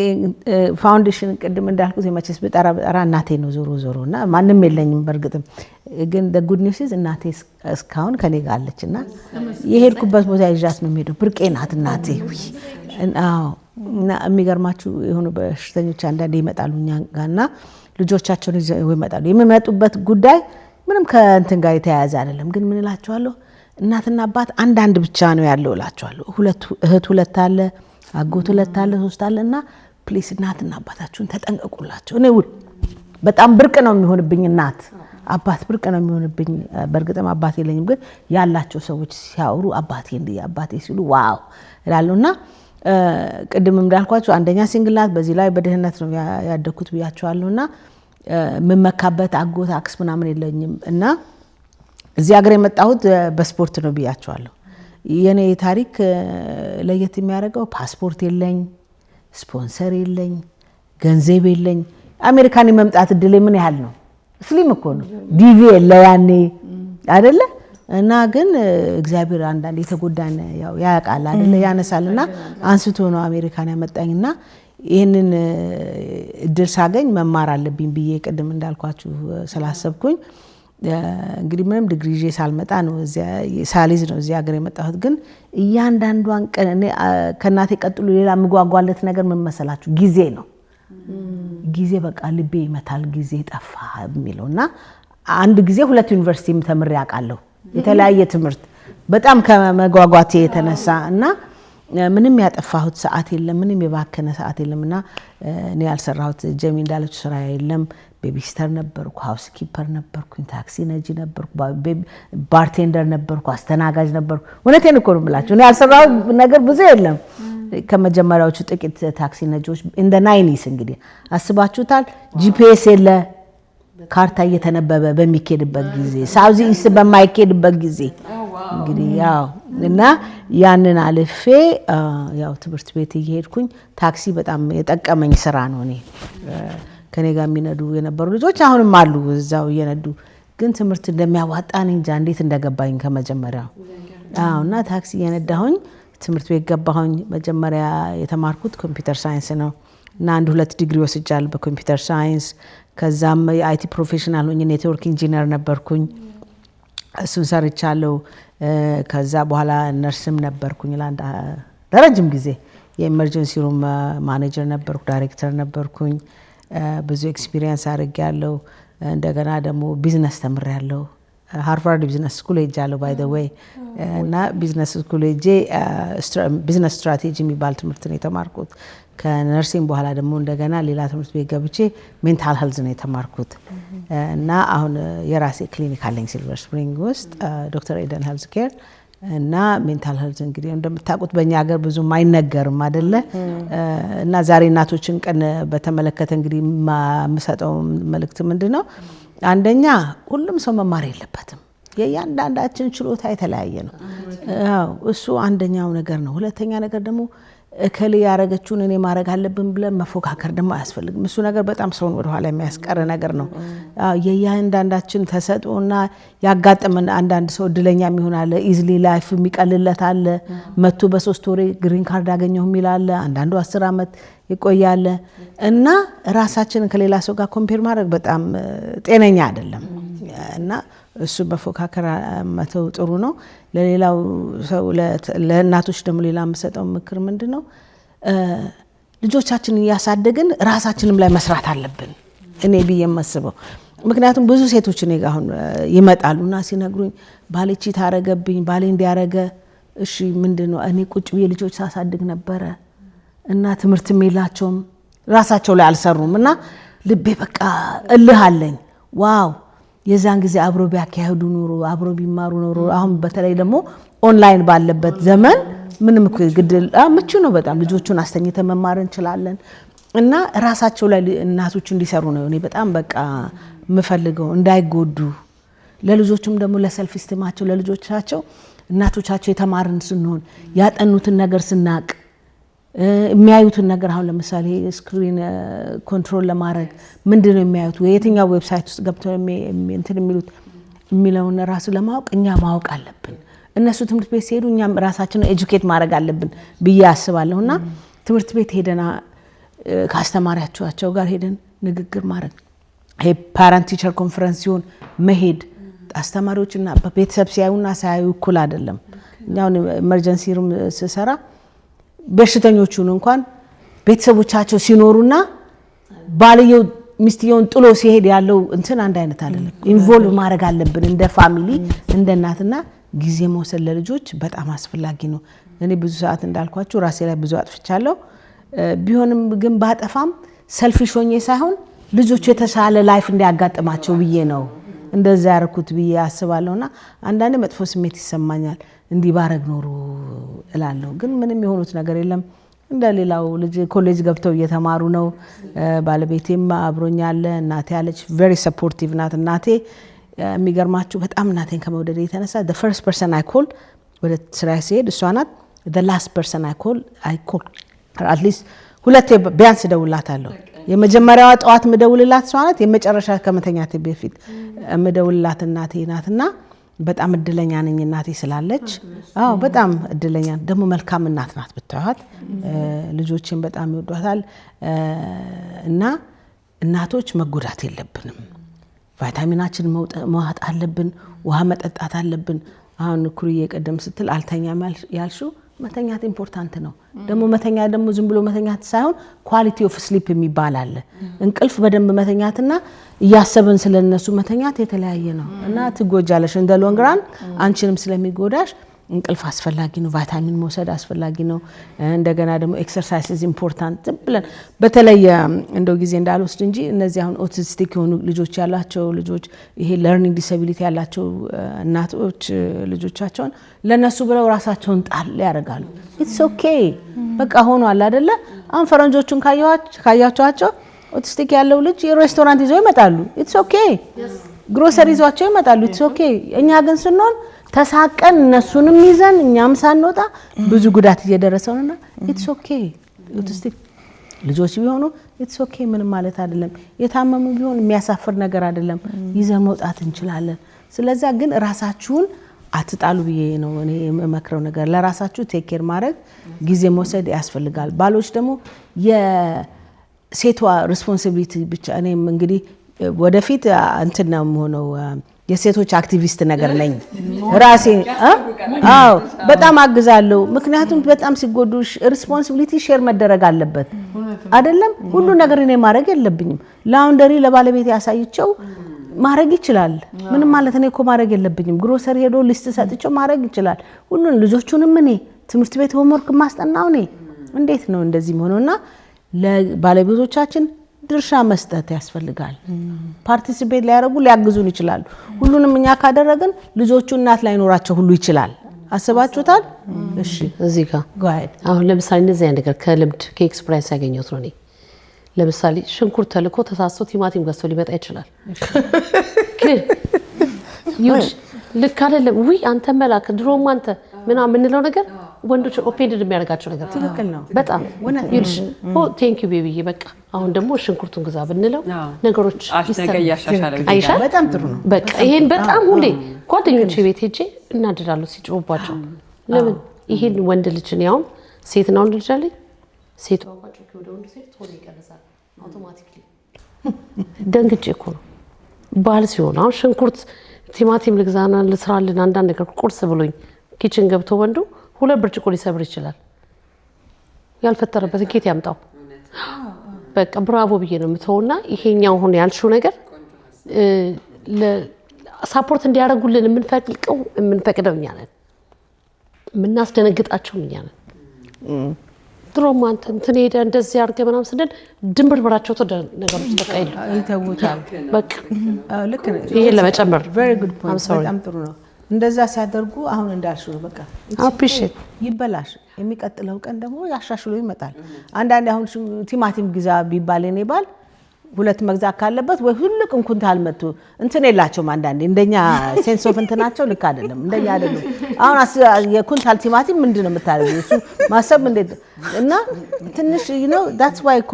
ፋውንዴሽን ቅድም እንዳልኩት የመቼስ ብጠራ እናቴ ነው ዞሮ እና ማንም የለኝም። በእርግጥም ግን ጉድ ኒውስ እናቴ እስካሁን ከኔ ጋር አለች እና የሄድኩበት ቦታ ይዣት ነው የምሄደው። ብርቄ ናት እናቴ። እና የሚገርማችሁ የሆኑ በሽተኞች አንዳንዴ ይመጣሉ እኛ ጋር እና ልጆቻቸውን ይዘው ይመጣሉ። የሚመጡበት ጉዳይ ምንም ከእንትን ጋር የተያያዘ አይደለም። ግን ምን እላቸዋለሁ፣ እናትና አባት አንዳንድ ብቻ ነው ያለው እላቸዋለሁ። እህት ሁለት አለ፣ አጎት ሁለት አለ፣ 3 አለ እና ፕሊስ እናትና አባታችሁን ተጠንቀቁላቸው። እኔ በጣም ብርቅ ነው የሚሆንብኝ እናት አባት ብርቅ ነው የሚሆንብኝ። በእርግጥም አባት የለኝም፣ ግን ያላቸው ሰዎች ሲያወሩ አባቴ እንዲህ አባቴ ሲሉ ዋው እላለሁና ቅድም እንዳልኳችሁ አንደኛ ሲንግል ናት። በዚህ ላይ በድህነት ነው ያደኩት ብያቸዋለሁና የምመካበት አጎት አክስ ምናምን የለኝም እና እዚህ ሀገር የመጣሁት በስፖርት ነው ብያቸዋለሁ። የኔ ታሪክ ለየት የሚያደርገው ፓስፖርት የለኝ፣ ስፖንሰር የለኝ፣ ገንዘብ የለኝ። አሜሪካን የመምጣት እድሌ ምን ያህል ነው? ስሊም እኮ ነው። ዲቪ የለ ያኔ አይደለ እና ግን እግዚአብሔር አንዳንድ የተጎዳን ያው ያቃል አይደለ ያነሳልና አንስቶ ነው አሜሪካን ያመጣኝና ይሄንን እድል ሳገኝ መማር አለብኝ ብዬ ቅድም እንዳልኳችሁ ስላሰብኩኝ እንግዲህ ምንም ዲግሪ ይዤ ሳልመጣ ነው ሳሊዝ ነው እዚህ ሀገር የመጣሁት። ግን እያንዳንዷን ቀን እኔ ከእናቴ ቀጥሎ ሌላ የምጓጓለት ነገር ምን መሰላችሁ? ጊዜ ነው። ጊዜ በቃ ልቤ ይመታል ጊዜ ጠፋ የሚለውና አንድ ጊዜ 2 ዩኒቨርሲቲ ተምሬ አውቃለሁ። የተለያየ ትምህርት በጣም ከመጓጓቴ የተነሳ እና ምንም ያጠፋሁት ሰዓት የለም፣ ምንም የባከነ ሰዓት የለምና እኔ ያልሰራሁት ጀሚ እንዳለችው ስራ የለም። ቤቢስተር ነበርኩ፣ ሃውስ ኪፐር ነበርኩ፣ ታክሲ ነጂ ነበርኩ፣ ባርቴንደር ነበርኩ፣ አስተናጋጅ ነበርኩ። እውነቴን እኮ ነው የምላችሁ። እኔ ያልሰራሁት ነገር ብዙ የለም። ከመጀመሪያዎቹ ጥቂት ታክሲ ነጂዎች ኢን ዘ 90s እንግዲህ አስባችሁታል። ጂፒኤስ የለ፣ ካርታ እየተነበበ በሚኬድበት ጊዜ፣ ሳውዝ ኢስት በማይኬድበት ጊዜ እንግዲህ ያው እና ያንን አልፌ ያው ትምህርት ቤት እየሄድኩኝ ታክሲ በጣም የጠቀመኝ ስራ ነው። እኔ ከኔ ጋር የሚነዱ የነበሩ ልጆች አሁንም አሉ እዛው እየነዱ፣ ግን ትምህርት እንደሚያዋጣ እንጃ እንዴት እንደገባኝ ከመጀመሪያው። እና ታክሲ እየነዳሁኝ ትምህርት ቤት ገባሁኝ። መጀመሪያ የተማርኩት ኮምፒውተር ሳይንስ ነው እና 1-2 ዲግሪ ወስጃለሁ በኮምፒውተር ሳይንስ። ከዛም የአይቲ ፕሮፌሽናል ሆኜ ኔትወርክ ኢንጂነር ነበርኩኝ፣ እሱን ሰርቻለሁ። ከዛ በኋላ ነርስም ነበርኩኝ ለረጅም ጊዜ። የኤመርጀንሲ ሩም ማኔጀር ነበርኩ፣ ዳይሬክተር ነበርኩኝ። ብዙ ኤክስፒሪየንስ አድርጌያለሁ። እንደገና ደግሞ ቢዝነስ ተምሬያለሁ። ሃርቫርድ ቢዝነስ ስኩል ሄጃለሁ ባይ ዘ ዌይ እና ቢዝነስ ስኩል ሄጄ ቢዝነስ ስትራቴጂ የሚባል ትምህርት ነው የተማርኩት። ከነርሲንግ በኋላ ደግሞ እንደገና ሌላ ትምህርት ቤት ገብቼ ሜንታል ሄልዝ ነው የተማርኩት እና አሁን የራሴ ክሊኒክ አለኝ ሲልቨር ስፕሪንግ ውስጥ ዶክተር ኤደን ሄልዝ ኬር እና ሜንታል ሄልዝ እንግዲህ እንደምታውቁት በእኛ ሀገር ብዙም አይነገርም አይደለ እና ዛሬ እናቶችን ቀን በተመለከተ እንግዲህ የምሰጠው መልእክት ምንድን ነው? አንደኛ ሁሉም ሰው መማር የለበትም። የእያንዳንዳችን ችሎታ የተለያየ ነው። እሱ አንደኛው ነገር ነው። ሁለተኛ ነገር ደግሞ እከሌ ያረገችውን እኔ ማድረግ አለብን ብለን መፎካከር ደግሞ አያስፈልግም። እሱ ነገር በጣም ሰውን ወደኋላ የሚያስቀር ነገር ነው። የእያንዳንዳችን ተሰጥኦና ያጋጠመን አንዳንድ ሰው እድለኛ የሚሆን አለ፣ ኢዝሊ ላይፍ የሚቀልለት አለ። መቶ በ3 ወር ግሪን ካርድ አገኘሁ የሚል አለ፣ አንዳንዱ 10 ዓመት ይቆያል። እና ራሳችንን ከሌላ ሰው ጋር ኮምፔር ማድረግ በጣም ጤነኛ አይደለም እና እሱ በፎካከር መተው ጥሩ ነው። ለሌላው ሰው ለእናቶች ደግሞ ሌላ የምሰጠው ምክር ምንድን ነው? ልጆቻችንን እያሳደግን ራሳችንም ላይ መስራት አለብን እኔ ብዬ የማስበው። ምክንያቱም ብዙ ሴቶች እኔ ጋር አሁን ይመጣሉና ሲነግሩኝ ባሌ ቺት አረገብኝ፣ ባሌ እንዲያረገ። እሺ ምንድን ነው? እኔ ቁጭ ብዬ ልጆች ሳሳድግ ነበረ እና ትምህርትም የላቸውም ራሳቸው ላይ አልሰሩም እና ልቤ በቃ እልህ አለኝ። ዋው የዛን ጊዜ አብሮ ቢያካሄዱ ኖሮ አብሮ ቢማሩ ኖሮ። አሁን በተለይ ደግሞ ኦንላይን ባለበት ዘመን ምንም ግድል ምቹ ነው በጣም። ልጆቹን አስተኝተን መማር እንችላለን እና ራሳቸው ላይ እናቶች እንዲሰሩ ነው እኔ በጣም በቃ የምፈልገው፣ እንዳይጎዱ። ለልጆቹም ደግሞ ለሰልፍ ስቲማቸው ለልጆቻቸው እናቶቻቸው የተማርን ስንሆን ያጠኑትን ነገር ስናቅ የሚያዩትን ነገር አሁን ለምሳሌ ስክሪን ኮንትሮል ለማድረግ ምንድነው የሚያዩት ወይ የትኛው ዌብሳይት ውስጥ ገብተው እንትን የሚሉት የሚለውን ራሱ ለማወቅ እኛ ማወቅ አለብን። እነሱ ትምህርት ቤት ሲሄዱ እኛም ራሳችንን ኤጁኬት ማድረግ አለብን ብዬ አስባለሁና ትምህርት ቤት ሄደና ካስተማሪያቸው ጋር ሄደን ንግግር ማድረግ ይሄ ፓረንት ቲቸር ኮንፈረንስ ሲሆን መሄድ አስተማሪዎችና በቤተሰብ ሲያዩና ሳያዩ እኩል አይደለም። ያው ኢመርጀንሲ ሩም ስሰራ በሽተኞቹን እንኳን ቤተሰቦቻቸው ሲኖሩና ባልየው ሚስትየውን ጥሎ ሲሄድ ያለው እንትን አንድ አይነት አይደለም። ኢንቮልቭ ማድረግ አለብን እንደ ፋሚሊ እንደ እናትና ጊዜ መውሰድ ለልጆች በጣም አስፈላጊ ነው። እኔ ብዙ ሰዓት እንዳልኳችሁ ራሴ ላይ ብዙ አጥፍቻለሁ። ቢሆንም ግን ባጠፋም ሰልፊሽ ሆኜ ሳይሆን ልጆች የተሻለ ላይፍ እንዲያጋጥማቸው ብዬ ነው እንደዛ ያርኩት ብዬ አስባለሁና አንዳንዴ መጥፎ ስሜት ይሰማኛል። እንዲህ ባረግ ኖሮ እላለሁ። ግን ምንም የሆኑት ነገር የለም። እንደሌላው ልጅ ኮሌጅ ገብተው እየተማሩ ነው። ባለቤቴም አብሮኛል። እናቴ ያለች ቬሪ ሰፖርቲቭ ናት። እናቴ የሚገርማችሁ በጣም እናቴን ከመውደድ የተነሳ the first person I call ወደ ስራ ሲሄድ እሷ ናት። the last person I call at least ሁለቴ ቢያንስ ደውላታለሁ። የመጀመሪያዋ ጠዋት ምደውልላት እሷ ናት። የመጨረሻ ከመተኛቴ በፊት ምደውልላት እናቴ ናትና በጣም እድለኛ ነኝ እናቴ ስላለች። አዎ በጣም እድለኛ ደግሞ መልካም እናት ናት ብታዩት። ልጆችን በጣም ይወዷታል። እና እናቶች መጎዳት የለብንም። ቫይታሚናችን መዋጥ አለብን። ውሃ መጠጣት አለብን። አሁን ኩሪዬ ቀደም ስትል አልተኛም ያልሽው መተኛት ኢምፖርታንት ነው። ደግሞ መተኛ ደግሞ ዝም ብሎ መተኛት ሳይሆን ኳሊቲ ኦፍ ስሊፕ የሚባል አለ። እንቅልፍ በደንብ መተኛትና እያሰብን ስለነሱ መተኛት የተለያየ ነው እና ትጎጃለሽ እንደ ሎንግ ራን አንቺንም ስለሚጎዳሽ እንቅልፍ አስፈላጊ ነው። ቫይታሚን መውሰድ አስፈላጊ ነው። እንደገና ደግሞ ኤክሰርሳይዝ ኢዝ ኢምፖርታንት። ብለን በተለየ እንደው ጊዜ እንዳልወስድ እንጂ እነዚህ አሁን ኦቲስቲክ የሆኑ ልጆች ያላቸው ልጆች ይሄ ለርኒንግ ዲሰቢሊቲ ያላቸው እናቶች ልጆቻቸውን ለነሱ ብለው ራሳቸውን ጣል ያደርጋሉ። ኢትስ ኦኬ በቃ ሆኗል አይደለ? አሁን ፈረንጆቹን ካያቸዋቸው ኦቲስቲክ ያለው ልጅ ሬስቶራንት ይዘው ይመጣሉ። ኢትስ ኦኬ ግሮሰሪ ይዘዋቸው ይመጣሉ። ኢትስ ኦኬ። እኛ ግን ስንሆን ተሳቀን እነሱንም ይዘን እኛም ሳንወጣ ብዙ ጉዳት እየደረሰው ነውና ኢትስ ኦኬ። ኦቲስቲክ ልጆች ቢሆኑ ኢትስ ኦኬ ምንም ማለት አይደለም። የታመሙ ቢሆን የሚያሳፍር ነገር አይደለም። ይዘን መውጣት እንችላለን። ስለዚህ ግን ራሳችሁን አትጣሉ ብዬ ነው እኔ የምመክረው ነገር። ለራሳችሁ ቴክ ኬር ማድረግ ጊዜ መውሰድ ያስፈልጋል። ባሎች ደግሞ የሴቷ ሪስፖንሲቢሊቲ ብቻ እኔም እንግዲህ ወደፊት እንትን ነው የምሆነው የሴቶች አክቲቪስት ነገር ነኝ ራሴ። አዎ በጣም አግዛለሁ። ምክንያቱም በጣም ሲጎዱ ሪስፖንሲቢሊቲ ሼር መደረግ አለበት አይደለም? ሁሉ ነገር እኔ ማድረግ የለብኝም። ላውንደሪ ለባለቤት ያሳይቸው ማድረግ ይችላል። ምንም ማለት እኔ እኮ ማድረግ የለብኝም። ግሮሰሪ ሄዶ ሊስት ሰጥቸው ማድረግ ይችላል። ሁሉን ልጆቹንም እኔ ትምህርት ቤት ሆምወርክ ማስጠናው እኔ። እንዴት ነው እንደዚህ ሆኖና ለባለቤቶቻችን ድርሻ መስጠት ያስፈልጋል። ፓርቲሲፔት ሊያግዙን ይችላሉ። ሁሉንም እኛ ካደረግን ልጆቹ እናት ላይኖራቸው ሁሉ ይችላል። አስባችሁታል? እሺ እዚህ ጋር አሁን ለምሳሌ እንደዚህ አይነት ነገር ከልምድ ከኤክስፕሪየንስ ያገኘሁት ነው። እኔ ለምሳሌ ሽንኩርት ተልኮ ተሳስቶ ቲማቲም ገዝቶ ሊመጣ ይችላል። ይሁን ልክ አይደለም። ውይ አንተ መላክ ድሮም አንተ ምናምን የምንለው ነገር ወንዶች ኦፔንድ የሚያደርጋቸው ነገር ትክክል ነው በጣም ይልሽ ቴንክ ዩ ቤቢዬ በቃ አሁን ደግሞ ሽንኩርቱን ግዛ ብንለው ነገሮች ይስተካከላሉ። በጣም ጥሩ ነው። በቃ ይሄን በጣም ሁሌ ጓደኞቼ ቤት ሄጄ እናድዳለሁ ሲጮባቸው። ለምን ይሄን ወንድ ልጅ ነው ያው ሴት ነው ልጅ አለኝ ሴት ወንድ ወደ ወንድ ሴት ቶሎ ይቀርሳል አውቶማቲካሊ። ደንግጬ እኮ ነው ባል ሲሆን አሁን ሽንኩርት ቲማቲም ልግዛና ልስራልን አንዳንድ ነገር ቁርስ ብሎኝ ኪችን ገብቶ ወንዱ 2 ብርጭቆ ሊሰብር ይችላል። ያልፈጠረበትን ኬት ያምጣው። በቃ ብራቮ ብዬ ነው የምተውና ይሄኛው ሆነ ያልሽው ነገር ሳፖርት እንዲያደርጉልን የምንፈቅደው እኛ ነን፣ የምናስደነግጣቸው እኛ ነን። ድሮም አንተ እንትን ሄደ እንደዚህ አድርገህ ምናምን ስንል ድንብርብራቸው ነገሮች በቃ ይተውታል። በቃ ልክ ነው። ይሄን ለመጨመር very good point በጣም ጥሩ ነው። እንደዛ ሲያደርጉ አሁን እንዳልሽው ነው በቃ አፕሪሺየት ይበላሽ የሚቀጥለው ቀን ደግሞ ያሻሽሎ ይመጣል። አንዳንዴ አሁን ቲማቲም ግዛ ቢባል እኔ ባል 2 መግዛት ካለበት ወይ ሁሉቅ እንኩንታል መጥቶ እንትን የላቸውም። አንዳንዴ እንደኛ ሴንስ ኦፍ እንትናቸው ልክ አይደለም፣ እንደኛ አይደለም። አሁን የኩንታል ቲማቲም ምንድነው የምታደርገው? እሱ ማሰብ እንዴት እና ትንሽ ነው that's why እኮ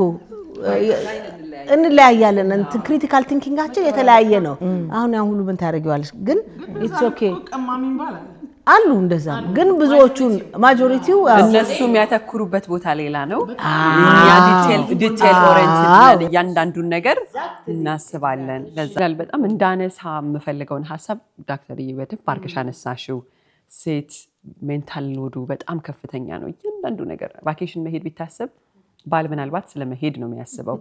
እንለያያለን። እንትን ክሪቲካል ቲንኪንጋችን የተለያየ ነው። አሁን ያን ሁሉ ምን ታደርጊዋለሽ? ግን ኢትስ ኦኬ አሉ እንደዛ ግን ብዙዎቹን ማጆሪቲው እነሱ የሚያተኩሩበት ቦታ ሌላ ነው። እኛ ዲቴል ኦሪየንትድ ነን፣ እያንዳንዱን ነገር እናስባለን። ለዛ በጣም እንዳነሳ የምፈልገውን ሀሳብ ዶክተር በደንብ አድርገሽ አነሳሽው። ሴት ሜንታል ሎዱ በጣም ከፍተኛ ነው። እያንዳንዱ ነገር ቫኬሽን መሄድ ቢታሰብ ባል ምናልባት ስለመሄድ ነው የሚያስበው።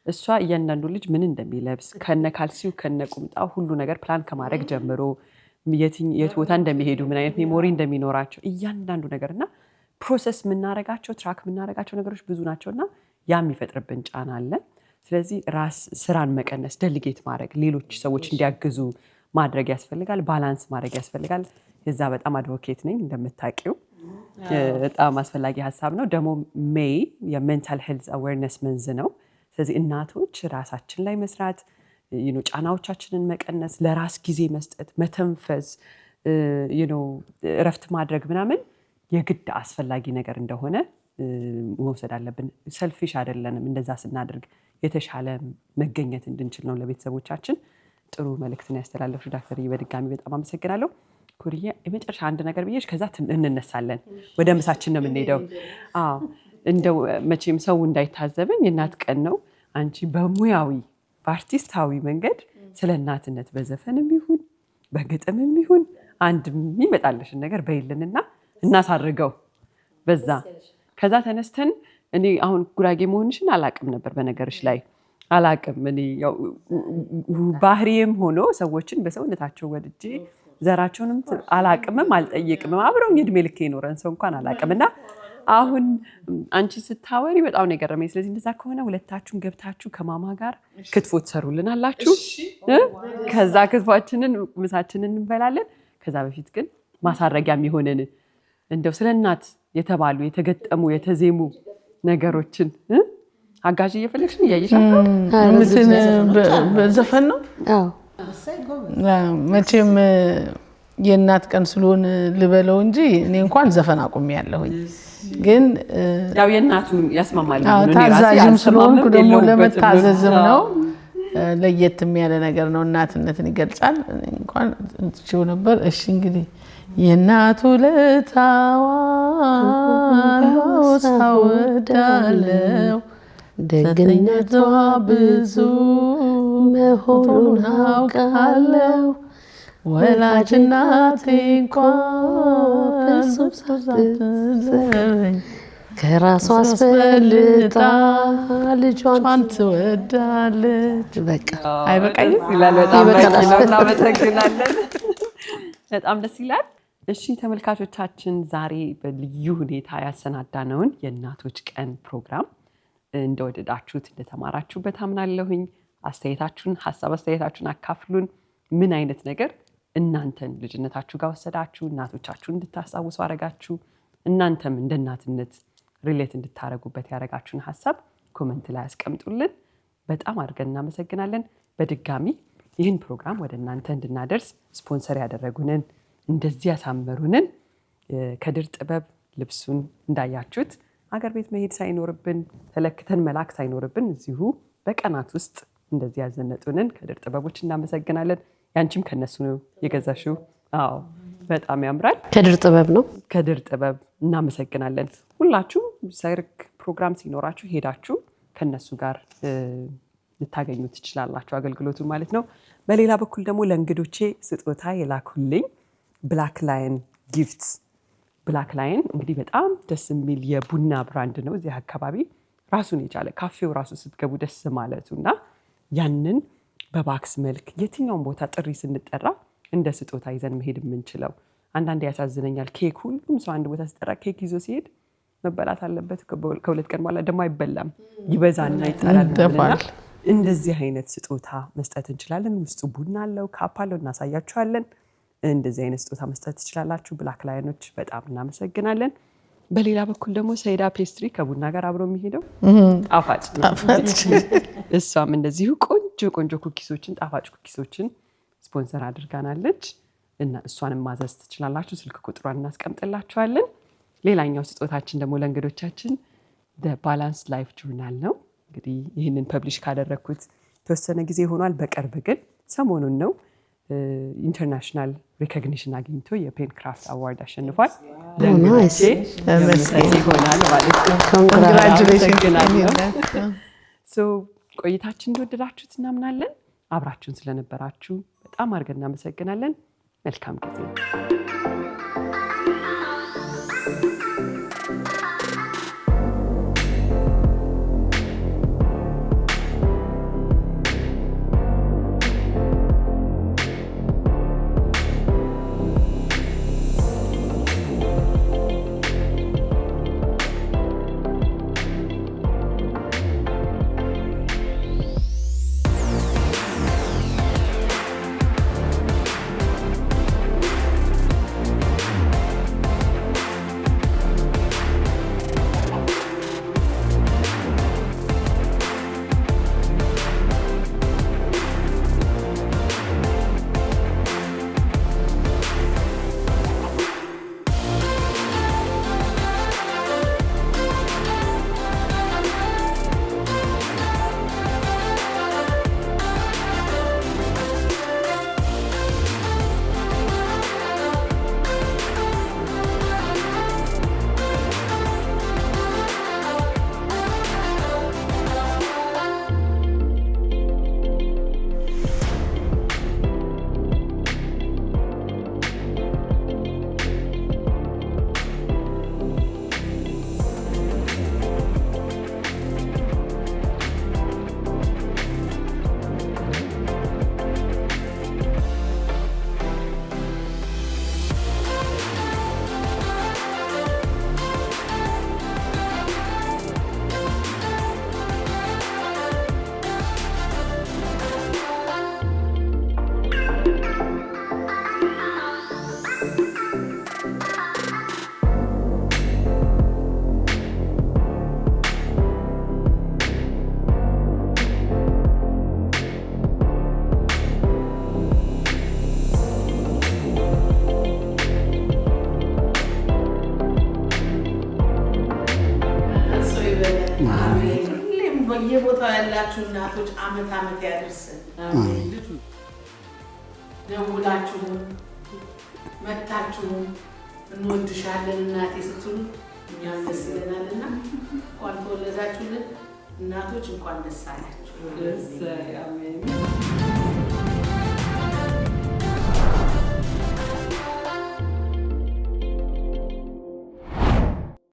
እሷ እያንዳንዱ ልጅ ምን እንደሚለብስ ከነ ካልሲው ከነ ቁምጣው ሁሉ ነገር ፕላን ከማድረግ ጀምሮ የት ቦታ እንደሚሄዱ ምን አይነት ሜሞሪ እንደሚኖራቸው እያንዳንዱ ነገርና ፕሮሰስ የምናረጋቸው ትራክ የምናረጋቸው ነገሮች ብዙ ናቸውና ያ የሚፈጥርብን ጫና አለ። ስለዚህ ራስ ስራን መቀነስ፣ ደሊጌት ማድረግ፣ ሌሎች ሰዎች እንዲያግዙ ማድረግ ያስፈልጋል። ባላንስ ማድረግ ያስፈልጋል። የዛ በጣም አድቮኬት ነኝ እንደምታውቂው። በጣም አስፈላጊ ሀሳብ ነው። ደግሞ ሜይ የሜንታል ሄልዝ አዌርነስ መንዝ ነው። ስለዚህ እናቶች ራሳችን ላይ መስራት፣ ጫናዎቻችንን መቀነስ፣ ለራስ ጊዜ መስጠት፣ መተንፈስ፣ እረፍት ማድረግ ምናምን የግድ አስፈላጊ ነገር እንደሆነ መውሰድ አለብን። ሰልፊሽ አይደለንም። እንደዛ ስናደርግ የተሻለ መገኘት እንድንችል ነው ለቤተሰቦቻችን። ጥሩ መልእክትን ያስተላለፍሽ ዶክተር፣ በድጋሚ በጣም አመሰግናለሁ። ኩርዬ የመጨረሻ አንድ ነገር ብዬሽ ከዛ እንነሳለን። ወደ ምሳችን ነው የምንሄደው። እንደው መቼም ሰው እንዳይታዘበኝ የእናት ቀን ነው። አንቺ በሙያዊ በአርቲስታዊ መንገድ ስለ እናትነት በዘፈንም ይሁን በግጥምም ይሁን አንድ የሚመጣልሽን ነገር በይልንና እናሳርገው በዛ። ከዛ ተነስተን እኔ አሁን ጉራጌ መሆንሽን አላቅም ነበር፣ በነገርሽ ላይ አላቅም። እኔ ያው ባህሪዬም ሆኖ ሰዎችን በሰውነታቸው ወድጄ ዘራቸውንም አላቅምም አልጠይቅምም። አብረውኝ እድሜ ልክ የኖረን ሰው እንኳን አላቅምና አሁን አንቺ ስታወሪ በጣም ነው የገረመኝ። ስለዚህ እንደዛ ከሆነ ሁለታችሁን ገብታችሁ ከማማ ጋር ክትፎ ትሰሩልን አላችሁ። ከዛ ክትፏችንን ምሳችንን እንበላለን። ከዛ በፊት ግን ማሳረጊያ የሚሆነን እንደው ስለ እናት የተባሉ የተገጠሙ የተዜሙ ነገሮችን አጋዥ እየፈለግሽ ነው እያየሻል። በዘፈን ነው መቼም የእናት ቀን ስለሆነ ልበለው እንጂ እኔ እንኳን ዘፈን አቁሜ ያለሁኝ። ግን ያው የእናቱን ያስማማል። ታዛዥም ስለሆንኩ ደግሞ ለመታዘዝም ነው። ለየትም ያለ ነገር ነው። እናትነትን ይገልጻል። እንኳን እንትችው ነበር። እሺ እንግዲህ የእናቱ ለታዋው ሳወዳለው ደግነቷ ብዙ መሆኑን አውቃለው። ወላጅ እናቴ እንኳን ሳትዘረኝ ከራሷ አስፈልጣ ልጇን ትወዳለች። በቃ አይበቃኝም? እናመሰግናለን። በጣም ደስ ይላል። እሺ ተመልካቾቻችን፣ ዛሬ በልዩ ሁኔታ ያሰናዳነውን የእናቶች ቀን ፕሮግራም እንደወደዳችሁት እንደተማራችሁበት አምናለሁኝ። አስተያየታችሁን ሀሳብ አስተያየታችሁን አካፍሉን። ምን አይነት ነገር እናንተን ልጅነታችሁ ጋር ወሰዳችሁ፣ እናቶቻችሁን እንድታስታውሱ አረጋችሁ፣ እናንተም እንደ እናትነት ሪሌት እንድታረጉበት ያረጋችሁን ሀሳብ ኮመንት ላይ አስቀምጡልን። በጣም አድርገን እናመሰግናለን። በድጋሚ ይህን ፕሮግራም ወደ እናንተ እንድናደርስ ስፖንሰር ያደረጉንን እንደዚህ ያሳመሩንን ከድር ጥበብ ልብሱን እንዳያችሁት አገር ቤት መሄድ ሳይኖርብን ተለክተን መላክ ሳይኖርብን እዚሁ በቀናት ውስጥ እንደዚህ ያዘነጡንን ከድር ጥበቦች እናመሰግናለን። ያንቺም ከነሱ ነው የገዛሽው? አዎ በጣም ያምራል። ከድር ጥበብ ነው። ከድር ጥበብ እናመሰግናለን። ሁላችሁም ሰርግ ፕሮግራም ሲኖራችሁ ሄዳችሁ ከነሱ ጋር ልታገኙ ትችላላችሁ አገልግሎቱ ማለት ነው። በሌላ በኩል ደግሞ ለእንግዶቼ ስጦታ የላኩልኝ ብላክ ላየን ጊፍትስ። ብላክ ላየን እንግዲህ በጣም ደስ የሚል የቡና ብራንድ ነው። እዚህ አካባቢ ራሱን የቻለ ካፌው ራሱ ስትገቡ ደስ ማለቱ እና ያንን በባክስ መልክ የትኛውን ቦታ ጥሪ ስንጠራ እንደ ስጦታ ይዘን መሄድ የምንችለው። አንዳንድ ያሳዝነኛል። ኬክ ሁሉም ሰው አንድ ቦታ ሲጠራ ኬክ ይዞ ሲሄድ መበላት አለበት። ከሁለት ቀን በኋላ ደግሞ አይበላም፣ ይበዛና ይጣላል። እንደዚህ አይነት ስጦታ መስጠት እንችላለን። ውስጡ ቡና አለው፣ ካፕ አለው፣ እናሳያችኋለን። እንደዚህ አይነት ስጦታ መስጠት ትችላላችሁ። ብላክ ላየኖች በጣም እናመሰግናለን። በሌላ በኩል ደግሞ ሰይዳ ፔስትሪ ከቡና ጋር አብሮ የሚሄደው ጣፋጭ እሷም እንደዚሁ ቆንጆ ቆንጆ ኩኪሶችን ጣፋጭ ኩኪሶችን ስፖንሰር አድርጋናለች እና እሷንም ማዘዝ ትችላላችሁ። ስልክ ቁጥሯን እናስቀምጥላችኋለን። ሌላኛው ስጦታችን ደግሞ ለእንግዶቻችን ባላንስ ላይፍ ጆርናል ነው። እንግዲህ ይህንን ፐብሊሽ ካደረግኩት የተወሰነ ጊዜ ሆኗል። በቅርብ ግን ሰሞኑን ነው ኢንተርናሽናል ሪኮግኒሽን አግኝቶ የፔንክራፍት አዋርድ አሸንፏል። ናይስ ይሆናል ማለት ነው። ቆይታችን እንደወደዳችሁት እናምናለን። አብራችሁን ስለነበራችሁ በጣም አድርገን እናመሰግናለን። መልካም ጊዜ። በየቦታው ያላችሁ እናቶች አመት አመት ያደርሰን። ደውላችሁ መታችሁ እንወድሻለን እናቴ ስትሉ እኛም ደስ ይለናልና እንኳን ተወለዳችሁልን እናቶች እንኳን ደስ አላችሁ።